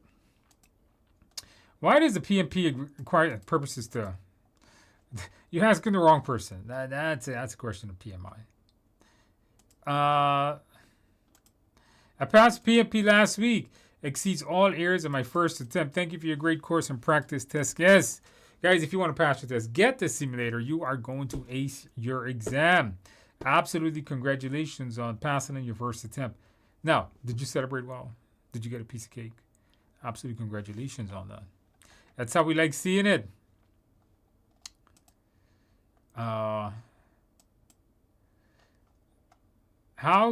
Why does the PMP require purposes to? You're asking the wrong person. That's a question of PMI. I passed PMP last week. Exceeds all areas of my first attempt. Thank you for your great course and practice test. Yes. Guys, if you want to pass your test, get the simulator. You are going to ace your exam. Absolutely congratulations on passing in your first attempt. Now, did you celebrate well? Did you get a piece of cake? Absolutely congratulations on that. That's how we like seeing it. How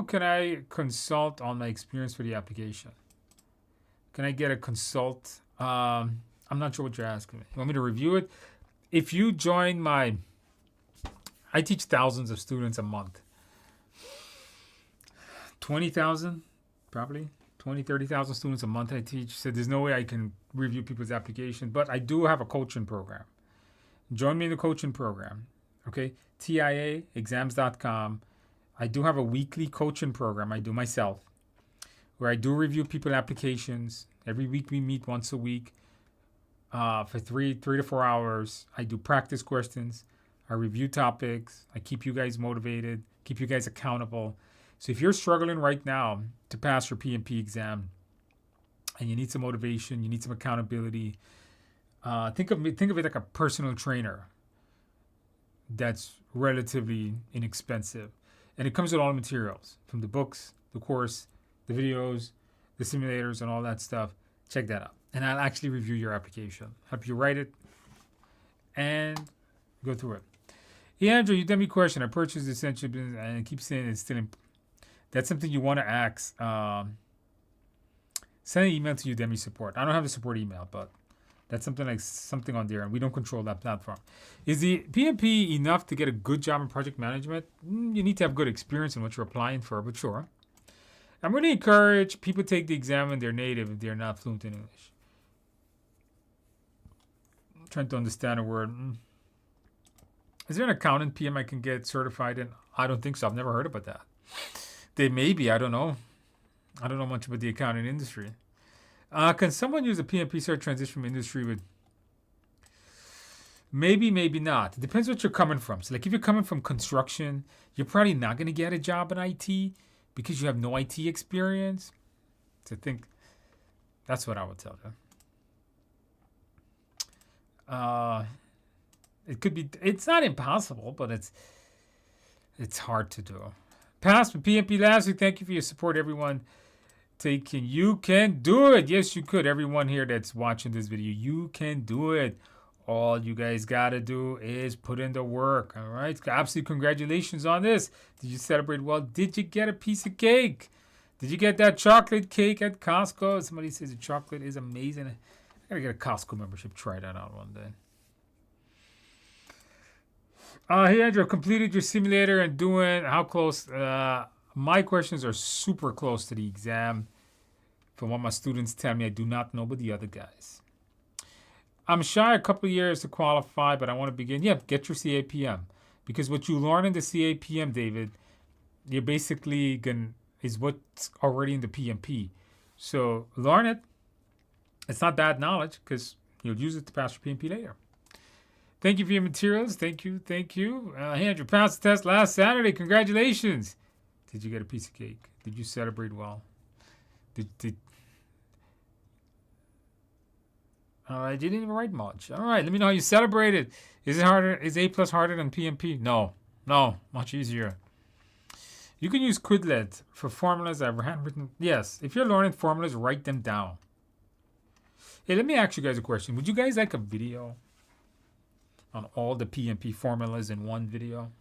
can I consult on my experience for the application? Can I get a consult? I'm not sure what you're asking me. You want me to review it? If you join I teach thousands of students a month. 20,000, probably. 20, 30,000 students a month I teach. So there's no way I can review people's application. But I do have a coaching program. Join me in the coaching program. Okay? TIAexams.com. I do have a weekly coaching program I do myself, where I do review people's applications. Every week we meet once a week. For three to 4 hours. I do practice questions. I review topics. I keep you guys motivated, keep you guys accountable. So if you're struggling right now to pass your PMP exam and you need some motivation, you need some accountability, think of it like a personal trainer that's relatively inexpensive. And it comes with all the materials, from the books, the course, the videos, the simulators, and all that stuff. Check that out. And I'll actually review your application, help you write it, and go through it. Hey, Andrew, Udemy question. I purchased Essential Business, and I keep saying it's still that's something you want to ask. Send an email to Udemy support. I don't have the support email, but that's something on there, and we don't control that platform. Is the PMP enough to get a good job in project management? You need to have good experience in what you're applying for, but sure. I'm going to encourage people to take the exam when they're native if they're not fluent in English. I'm trying to understand a word. Is there an accountant PM I can get certified in? I don't think so. I've never heard about that. They may be. I don't know. I don't know much about the accounting industry. Can someone use a PMP cert transition from industry with? Maybe, maybe not. It depends what you're coming from. So, like, if you're coming from construction, you're probably not going to get a job in IT because you have no IT experience. So, I think that's what I would tell them. It could be. It's not impossible, but It's hard to do. Passed with PMP last week. Thank you for your support, everyone. You can do it. Yes, you could. Everyone here that's watching this video, you can do it. All you guys got to do is put in the work. All right. Absolutely congratulations on this. Did you celebrate well? Did you get a piece of cake? Did you get that chocolate cake at Costco? Somebody says the chocolate is amazing. I got to get a Costco membership. Try that out one day. Hey, Andrew, completed your simulator and doing how close? My questions are super close to the exam. From what my students tell me, I do not know about the other guys. I'm shy a couple of years to qualify, but I want to begin. Yeah, get your CAPM. Because what you learn in the CAPM, David, you're basically is what's already in the PMP. So learn it. It's not bad knowledge because you'll use it to pass your PMP later. Thank you for your materials. Thank you. Hey, Andrew, passed the test last Saturday. Congratulations. Did you get a piece of cake? Did you celebrate well? All right, you didn't even write much. All right, let me know how you celebrated. Is it harder? Is A+ harder than PMP? No, much easier. You can use Quizlet for formulas I've handwritten. Yes, if you're learning formulas, write them down. Hey, let me ask you guys a question. Would you guys like a video on all the PMP formulas in one video?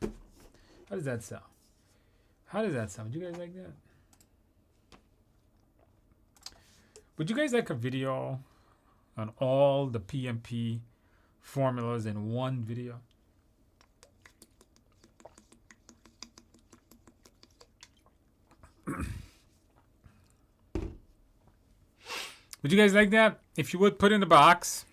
How does that sound? Would you guys like that? Would you guys like a video on all the PMP formulas in one video? Would you guys like that? If you would, put in the box.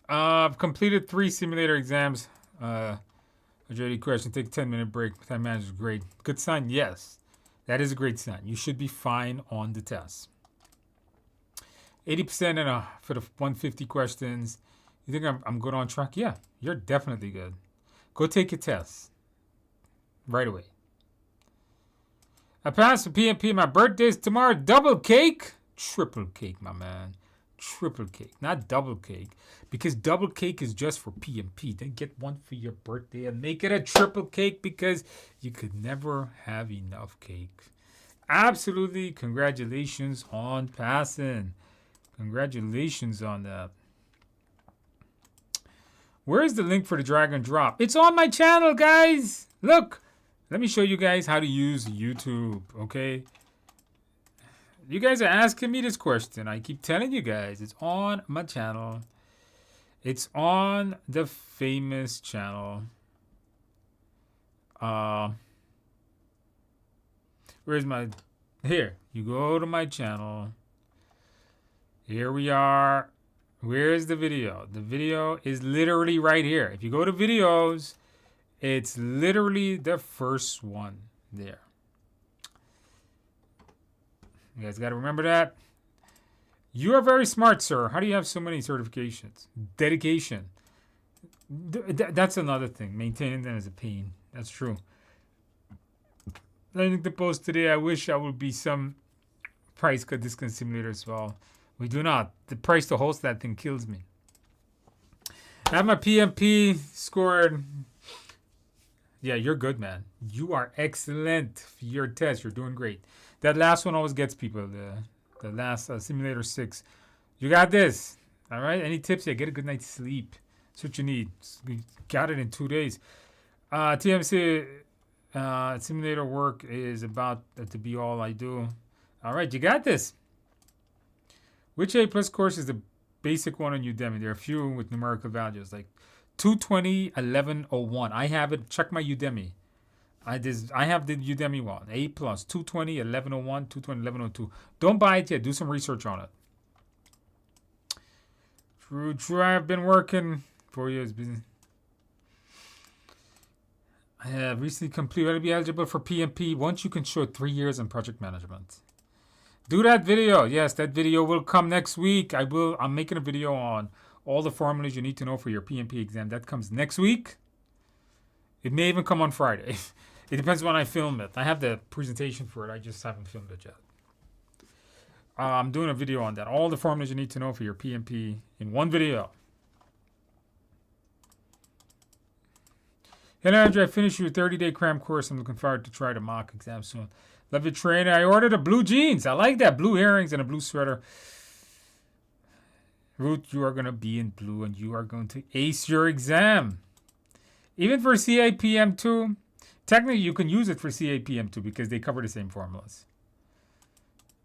I've completed 3 simulator exams. Majority question, take a 10-minute break. Time management is great. Good sign? Yes. That is a great sign. You should be fine on the test. 80% for the 150 questions. You think I'm good on track? Yeah, you're definitely good. Go take your test right away. I passed the PMP. My birthday's tomorrow. Double cake? Triple cake, my man. Triple cake, not double cake. Because double cake is just for PMP. Then get one for your birthday and make it a triple cake because you could never have enough cake. Absolutely. Congratulations on passing. Congratulations on that. Where is the link for the drag and drop? It's on my channel, guys. Look, let me show you guys how to use YouTube, okay? You guys are asking me this question. I keep telling you guys, it's on my channel. It's on the famous channel. Where's my... Here. You go to my channel. Here we are. Where's the video? The video is literally right here. If you go to videos, it's literally the first one there. You guys got to remember that. You are very smart, sir. How do you have so many certifications? Dedication. That's another thing. Maintaining them is a pain. That's true. I think the post today, I wish I would be some price cut discount simulator as well. We do not. The price to host that thing kills me. I have my PMP scored. Yeah, you're good, man. You are excellent for your test. You're doing great. That last one always gets people. The last simulator 6. You got this. All right. Any tips? Yeah, get a good night's sleep. That's what you need. We got it in 2 days. TMC simulator work is about to be all I do. All right, you got this. Which A+ course is the basic one on Udemy? There are a few with numerical values like 220, 1101. I have it. Check my Udemy. I have the Udemy one. A+, 220, 1101, 220, 1102. Don't buy it yet. Do some research on it. True. I've been working 4 years. I have recently completed. Will be eligible for PMP once you can show 3 years in project management. Do that video. Yes, that video will come next week. I'm making a video on all the formulas you need to know for your PMP exam. That comes next week. It may even come on Friday. It depends when I film it. I have the presentation for it. I just haven't filmed it yet. I'm doing a video on that. All the formulas you need to know for your PMP in one video. Hey, Andrew, I finished your 30-day cram course. I'm looking forward to try the mock exam soon. Love your training. I ordered a blue jeans. I like that. Blue earrings and a blue sweater. Ruth, you are going to be in blue and you are going to ace your exam. Even for CAPM2, technically you can use it for CAPM2 because they cover the same formulas.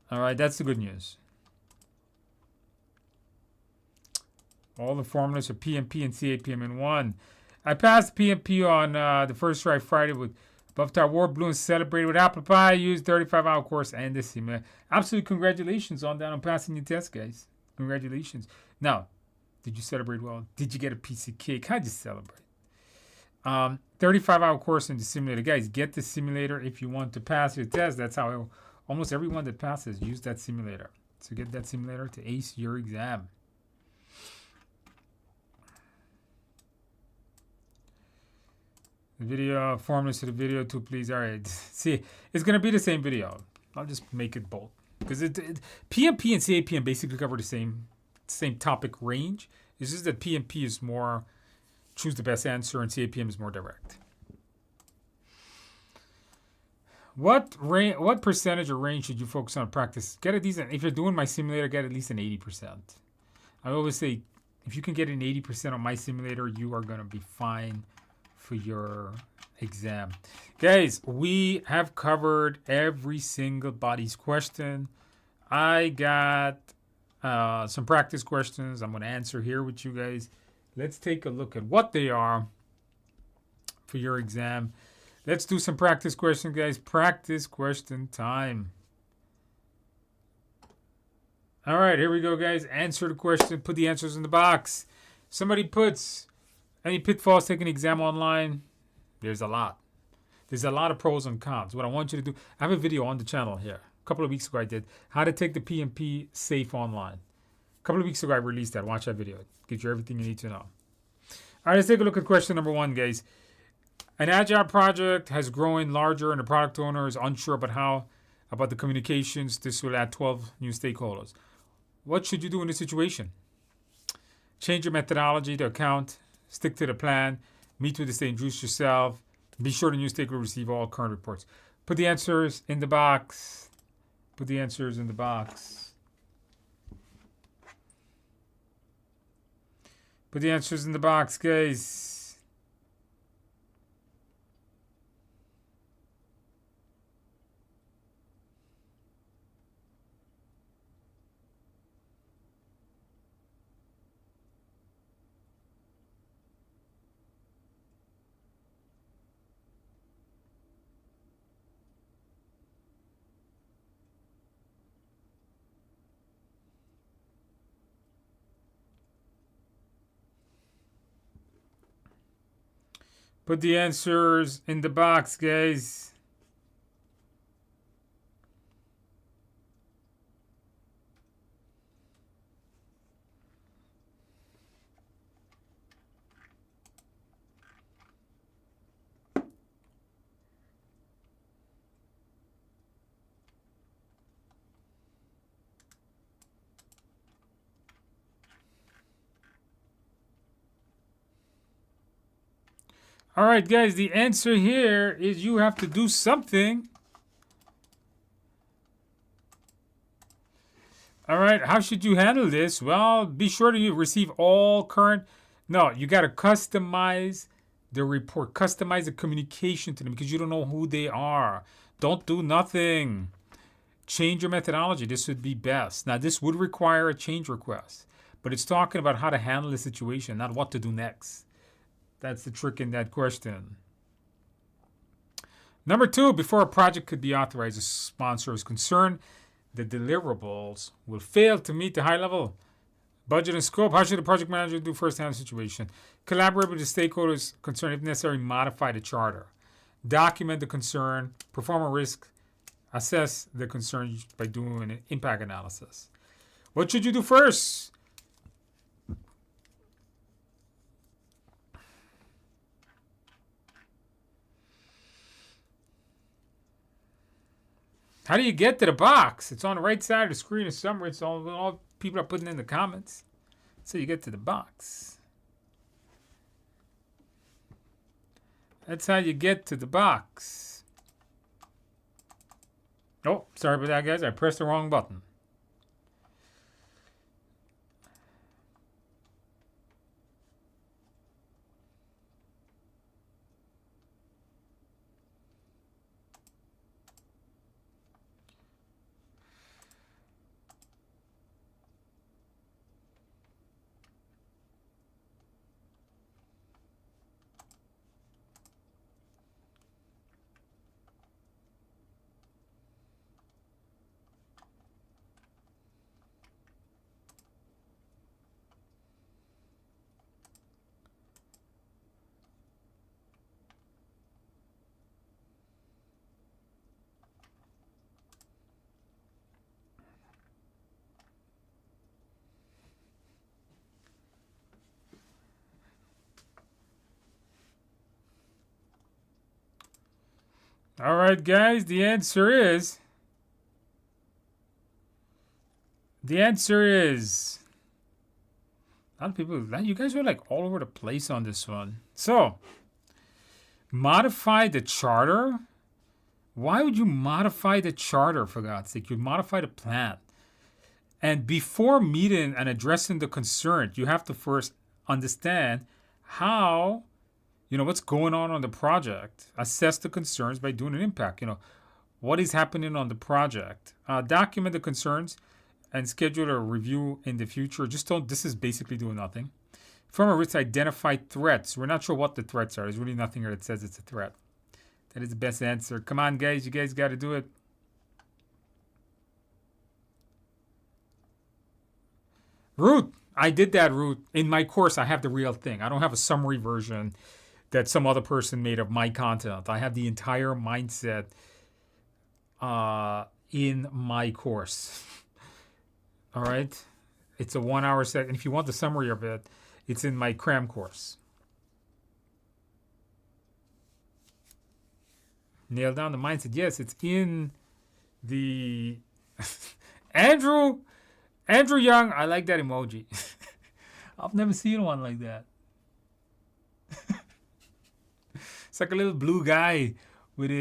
All right, that's the good news. All the formulas for PMP and CAPM in one. I passed PMP on the first try Friday with Buff Top War Blue and celebrated with apple pie. I used 35-hour course and this simulator. Absolute congratulations on that on passing your test, guys. Congratulations. Now, did you celebrate well? Did you get a piece of cake? How'd you celebrate? 35-hour course in the simulator. Guys, get the simulator if you want to pass your test. That's how almost everyone that passes use that simulator. So get that simulator to ace your exam. The video, formulas to the video too, please. All right. See, it's going to be the same video. I'll just make it bold. Because PMP and CAPM basically cover the same topic range. It's just that PMP is more choose the best answer and CAPM is more direct. What percentage or range should you focus on practice? Get a decent, if you're doing my simulator, get at least an 80%. I always say, if you can get an 80% on my simulator, you are going to be fine for your exam. Guys, we have covered every single body's question. I got some practice questions I'm going to answer here with you guys. Let's take a look at what they are for your exam. Let's do some practice questions, guys. Practice question time. All right, here we go, guys. Answer the question. Put the answers in the box. Somebody puts any pitfalls taking an exam online. There's a lot. There's a lot of pros and cons. What I want you to do, I have a video on the channel here. A couple of weeks ago I did how to take the PMP safe online. A couple of weeks ago I released that. Watch that video. Gives you everything you need to know. All right, let's take a look at question number 1, guys. An agile project has grown larger and the product owner is unsure about the communications. This will add 12 new stakeholders. What should you do in this situation? Change your methodology to account. Stick to the plan. Meet with the state. Introduce yourself. Be sure the new stakeholder receive all current reports. Put the answers in the box. Put the answers in the box. Put the answers in the box, guys. Put the answers in the box, guys. All right, guys, the answer here is you have to do something. All right, how should you handle this? Well, be sure to receive all current. No, you got to customize the report, customize the communication to them because you don't know who they are. Don't do nothing. Change your methodology. This would be best. Now, this would require a change request, but it's talking about how to handle the situation, not what to do next. That's the trick in that question. Number 2, before a project could be authorized, a sponsor is concerned the deliverables will fail to meet the high level budget and scope. How should the project manager do first handle the situation? Collaborate with the stakeholders concerned, if necessary, modify the charter. Document the concern, perform a risk, assess the concern by doing an impact analysis. What should you do first? How do you get to the box? It's on the right side of the screen. It's somewhere. It's all people are putting in the comments. So you get to the box. That's how you get to the box. Oh, sorry about that, guys. I pressed the wrong button. All right, guys, the answer is a lot of people, you guys were like all over the place on this one. So, modify the charter. Why would you modify the charter, for God's sake? You'd modify the plan. And before meeting and addressing the concern, you have to first understand how, what's going on the project. Assess the concerns by doing an impact. What is happening on the project. Document the concerns and schedule a review in the future. This is basically doing nothing. From a risk, identify threats. We're not sure what the threats are. There's really nothing here that says it's a threat. That is the best answer. Come on, guys. You guys got to do it. Root. I did that, Root. In my course, I have the real thing. I don't have a summary version that some other person made of my content. I have the entire mindset in my course. All right? It's a 1 hour set. And if you want the summary of it, it's in my cram course. Nail down the mindset. Yes, it's in the... Andrew Young, I like that emoji. I've never seen one like that. It's like a little blue guy with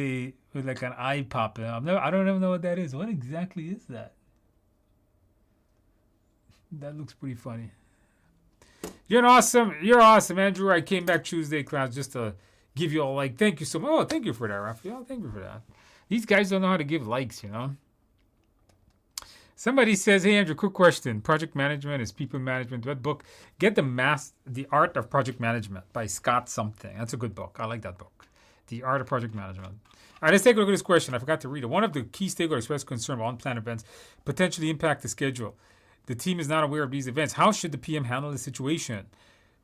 like an eye popping. I don't even know what that is. What exactly is that? That looks pretty funny. You're awesome, Andrew. I came back Tuesday class just to give you all thank you so much. Oh, thank you for that, Raphael. Thank you for that. These guys don't know how to give likes, Somebody says, hey, Andrew, quick question. Project management is people management. What book? Get The Art of Project Management by Scott something. That's a good book. I like that book. The Art of Project Management. All right, let's take a look at this question. I forgot to read it. One of the key stakeholders expressed concern about unplanned events potentially impact the schedule. The team is not aware of these events. How should the PM handle the situation?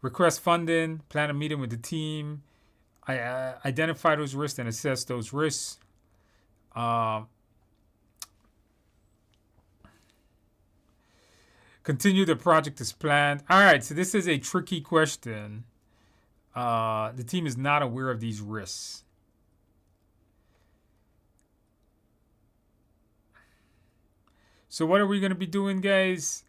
Request funding, plan a meeting with the team, identify those risks and assess those risks. Continue the project as planned. All right, so this is a tricky question. The team is not aware of these risks. So what are we going to be doing, guys?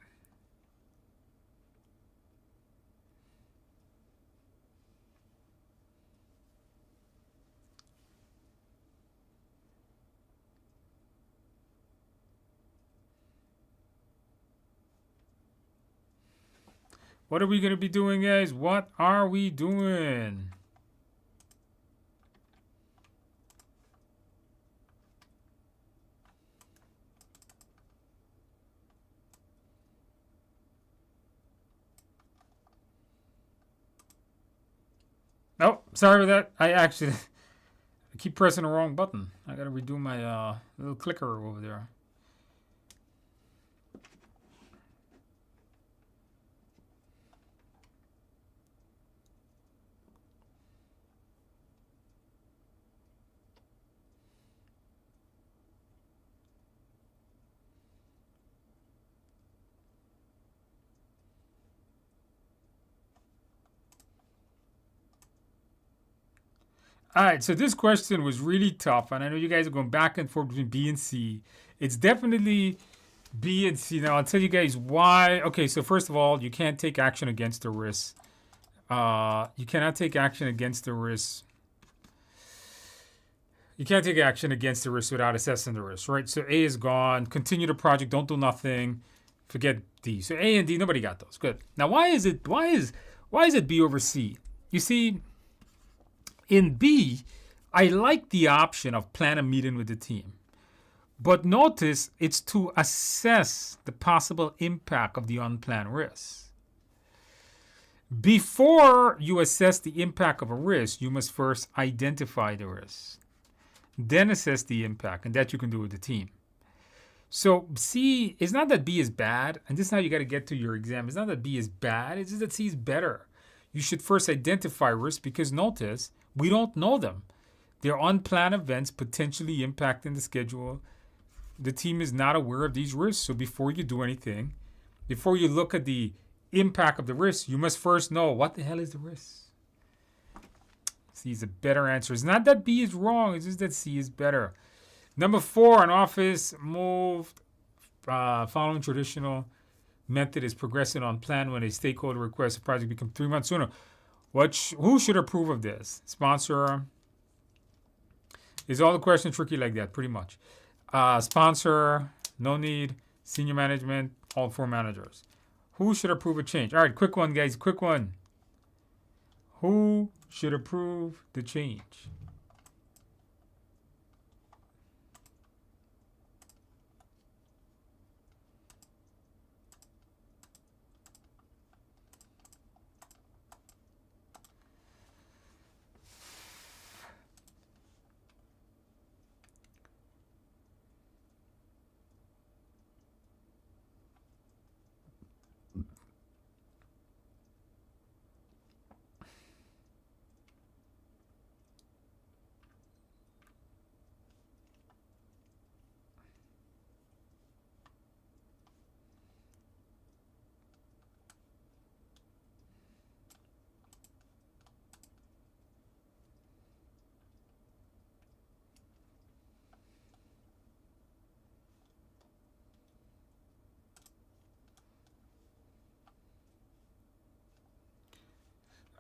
What are we going to be doing, guys? What are we doing? Oh, sorry about that. I keep pressing the wrong button. I got to redo my little clicker over there. All right, so this question was really tough, and I know you guys are going back and forth between B and C. It's definitely B and C. Now, I'll tell you guys why. Okay, so first of all, you can't take action against the risk. You cannot take action against the risk You can't take action against the risk without assessing the risk, right? So A is gone. Continue the project. Don't do nothing. Forget D. So A and D, nobody got those. Good. Now, why is it B over C? You see, in B, I like the option of plan a meeting with the team. But notice it's to assess the possible impact of the unplanned risks. Before you assess the impact of a risk, you must first identify the risk. Then assess the impact, and that you can do with the team. So C, it's not that B is bad, and this is how you got to get to your exam. It's not that B is bad, it's just that C is better. You should first identify risks because notice, we don't know them. They're unplanned events potentially impacting the schedule. The team is not aware of these risks, so before you do anything, before you look at the impact of the risk, you must first know what the hell is the risk. C is a better answer. It's not that B is wrong, it's just that C is better. Number 4, an office moved following traditional method is progressing on plan when a stakeholder requests a project become 3 months sooner. Who should approve of this? Sponsor. Is all the questions tricky like that? Pretty much. Sponsor, no need, senior management, all 4 managers. Who should approve a change? All right, quick one, guys, quick one. Who should approve the change?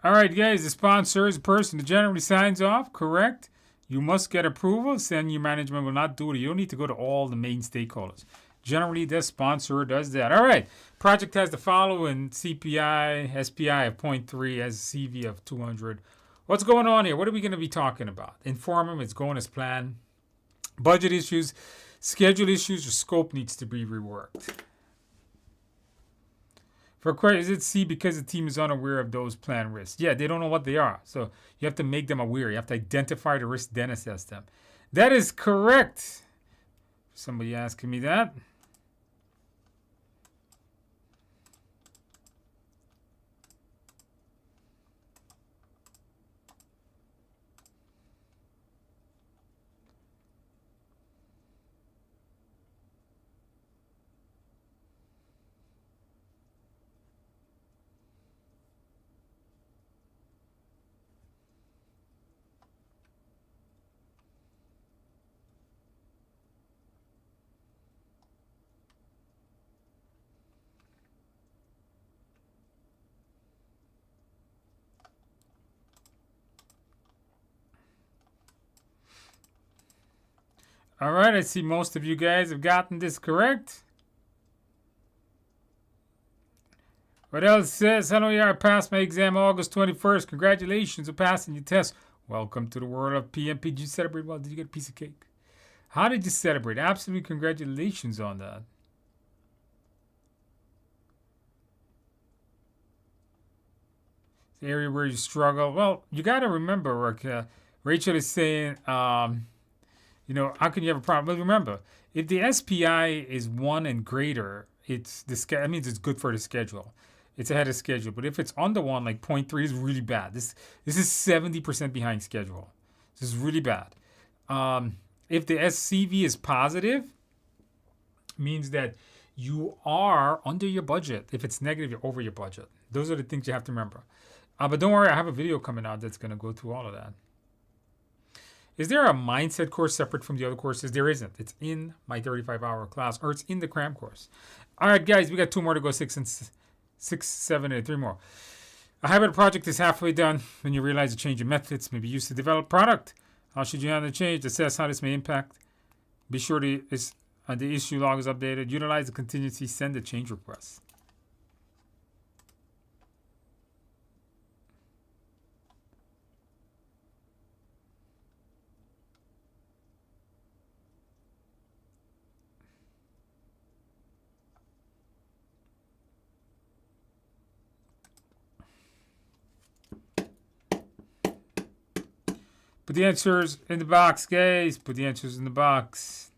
All right, guys, the sponsor is the person that generally signs off, correct? You must get approval. Senior management will not do it. You don't need to go to all the main stakeholders. Generally, the sponsor does that. All right, project has the following: CPI, SPI of 0.3, has a CV of 200. What's going on here? What are we going to be talking about? Inform them it's going as planned. Budget issues, schedule issues, or scope needs to be reworked. For question, is it C because the team is unaware of those planned risks? Yeah, they don't know what they are. So you have to make them aware. You have to identify the risks, then assess them. That is correct. Somebody asking me that. All right, I see most of you guys have gotten this correct. What else says? Hello, yeah, I passed my exam August 21st. Congratulations on passing your test. Welcome to the world of PMP. Did you celebrate well? Did you get a piece of cake? How did you celebrate? Absolutely congratulations on that. The area where you struggle. Well, you got to remember, Rachel is saying, you know, how can you have a problem? But remember, if the SPI is 1 and greater, that means it's good for the schedule. It's ahead of schedule. But if it's under 1, like 0.3 is really bad. This is 70% behind schedule. This is really bad. If the SCV is positive, means that you are under your budget. If it's negative, you're over your budget. Those are the things you have to remember. But don't worry, I have a video coming out that's going to go through all of that. Is there a mindset course separate from the other courses? There isn't. It's in my 35-hour class, or it's in the cram course. All right, guys, we got 2 more to go, 6, 7, and 3 more. A hybrid project is halfway done when you realize a change in methods may be used to develop product. How should you handle the change? Assess how this may impact. Be sure the issue log is updated. Utilize the contingency. Send the change request. Put the answers in the box, guys. Put the answers in the box.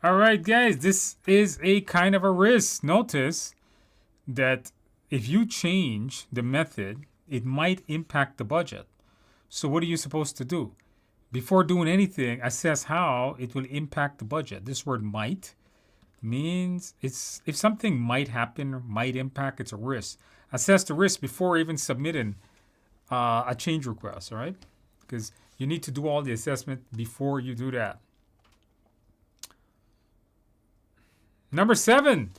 All right, guys, this is a kind of a risk. Notice that if you change the method, it might impact the budget. So what are you supposed to do? Before doing anything, assess how it will impact the budget. This word might means it's if something might happen or might impact, it's a risk. Assess the risk before even submitting a change request, all right? Because you need to do all the assessment before you do that. Number 7,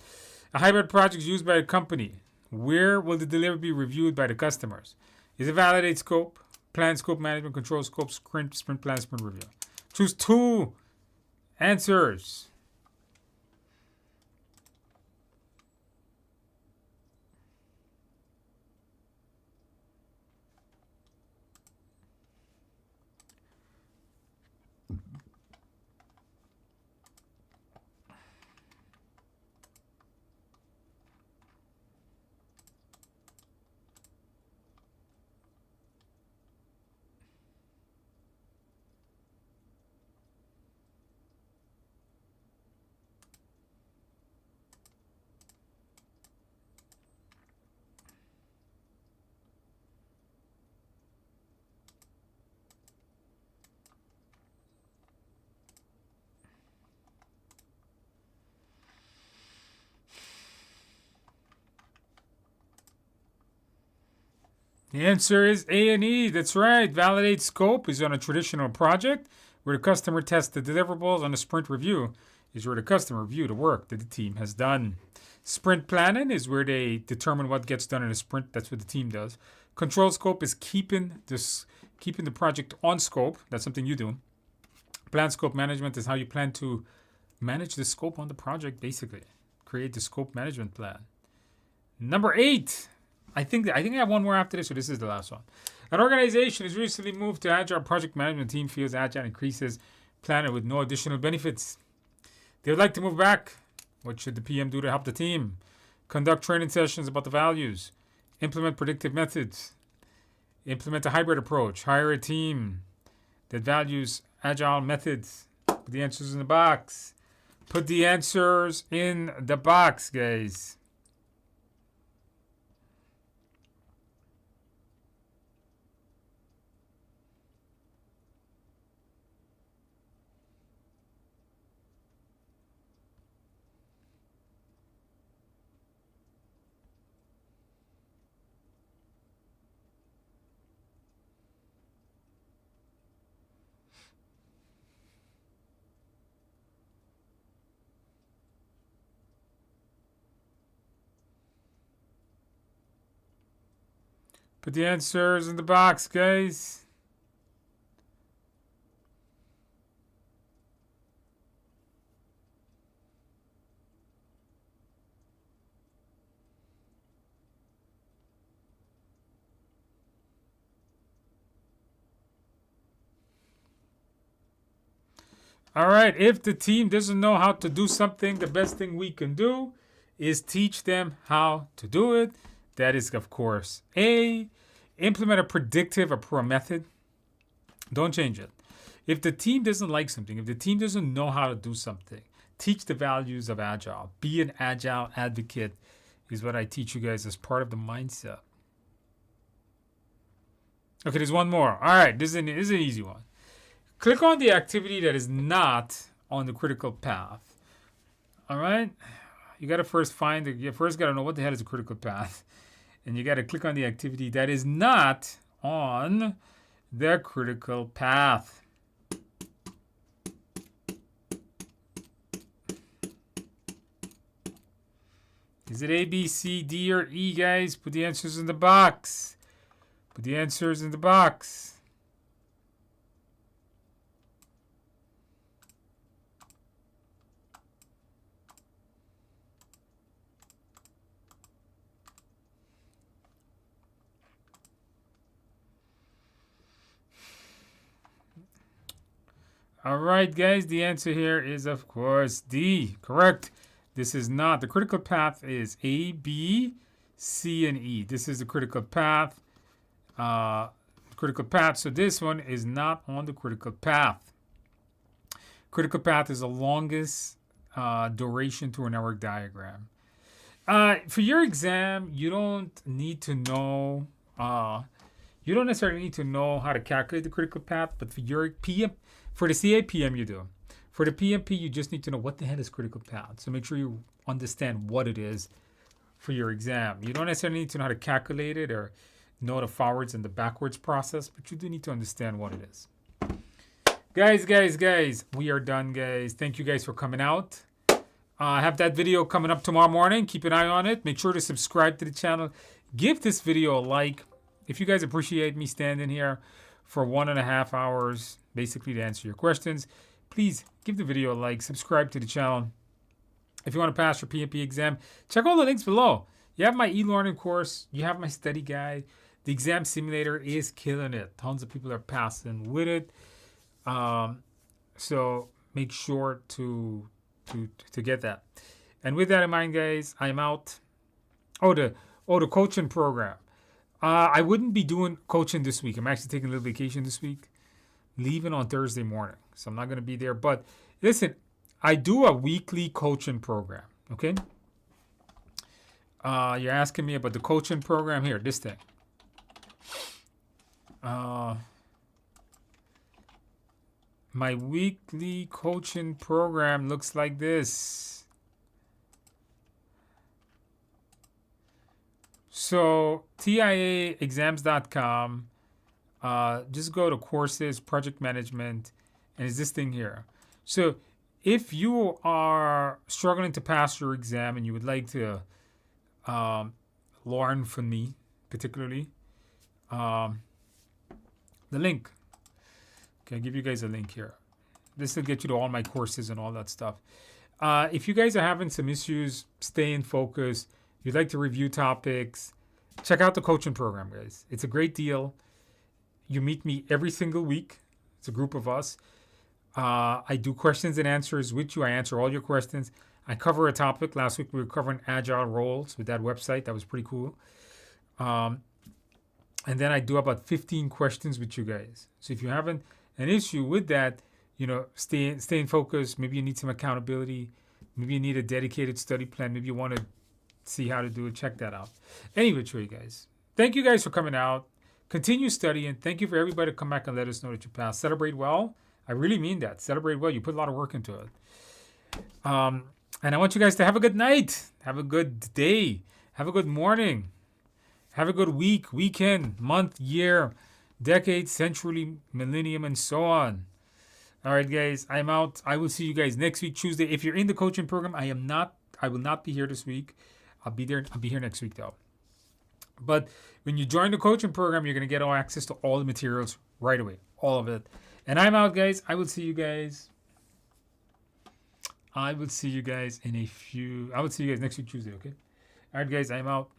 a hybrid project used by a company. Where will the delivery be reviewed by the customers? Is it validate scope, plan scope management, control scope, sprint plan, sprint review? Choose 2 answers. The answer is A and E. That's right. Validate scope is on a traditional project where the customer tests the deliverables. On a sprint review is where the customer review the work that the team has done. Sprint planning is where they determine what gets done in a sprint. That's what the team does. Control scope is keeping the project on scope. That's something you do. Plan scope management is how you plan to manage the scope on the project, basically. Create the scope management plan. Number 8. I think I have one more after this, so this is the last one. An organization has recently moved to Agile project management. Team feels Agile increases planning with no additional benefits. They would like to move back. What should the PM do to help the team? Conduct training sessions about the values. Implement predictive methods. Implement a hybrid approach. Hire a team that values Agile methods. Put the answers in the box. Put the answers in the box, guys. Put the answers in the box, guys. All right, if the team doesn't know how to do something, the best thing we can do is teach them how to do it. That is, of course, A, implement a predictive or pro method. Don't change it. If the team doesn't like something, if the team doesn't know how to do something, teach the values of Agile. Be an Agile advocate is what I teach you guys as part of the mindset. Okay, there's one more. All right, this is an easy one. Click on the activity that is not on the critical path. All right? You got to first you first got to know what the hell is a critical path. And you got to click on the activity that is not on the critical path. Is it A, B, C, D, or E, guys? Put the answers in the box. Put the answers in the box. All right, guys, the answer here is, of course, D. Correct. This is not. The critical path is A, B, C, and E. This is the critical path. So this one is not on the critical path. Critical path is the longest duration to a network diagram. For your exam, you don't need to know. You don't necessarily need to know how to calculate the critical path, but for your for the CAPM, you do. For the PMP, you just need to know what the hell is critical path. So make sure you understand what it is for your exam. You don't necessarily need to know how to calculate it or know the forwards and the backwards process, but you do need to understand what it is. Guys, we are done, guys. Thank you guys for coming out. I have that video coming up tomorrow morning. Keep an eye on it. Make sure to subscribe to the channel. Give this video a like. If you guys appreciate me standing here for 1.5 hours, basically to answer your questions, please give the video a like, subscribe to the channel. If you want to pass your PMP exam, check all the links below. You have my e-learning course. You have my study guide. The exam simulator is killing it. Tons of people are passing with it. So make sure to get that. And with that in mind, guys, I'm out. The coaching program. I wouldn't be doing coaching this week. I'm actually taking a little vacation this week, leaving on Thursday morning. So I'm not going to be there. But listen, I do a weekly coaching program. Okay. You're asking me about the coaching program here, this thing. My weekly coaching program looks like this. So TIAexams.com, just go to courses, project management, and it's this thing here. So if you are struggling to pass your exam and you would like to learn from me, particularly, the link. Okay, I'll give you guys a link here. This will get you to all my courses and all that stuff. If you guys are having some issues staying focused, you'd like to review topics, check out the coaching program, guys. It's a great deal. You meet me every single week. It's a group of us. I do questions and answers with you. I answer all your questions. I cover a topic. Last week we were covering agile roles with that website. That was pretty cool. And then I do about 15 questions with you guys. So if you're having an issue with that, staying focused, maybe you need some accountability, maybe you need a dedicated study plan, maybe you want to see how to do it, check that out. Anyway, you guys. Thank you guys for coming out. Continue studying. Thank you for everybody to come back and let us know that you passed. Celebrate well. I really mean that. Celebrate well. You put a lot of work into it. And I want you guys to have a good night. Have a good day. Have a good morning. Have a good week, weekend, month, year, decade, century, millennium, and so on. All right, guys. I'm out. I will see you guys next week, Tuesday. If you're in the coaching program, I will not be here this week. I'll be there. I'll be here next week, though. But when you join the coaching program, you're going to get all access to all the materials right away. All of it. And I'm out, guys. I will see you guys in a few. I will see you guys next week, Tuesday, okay? All right, guys. I'm out.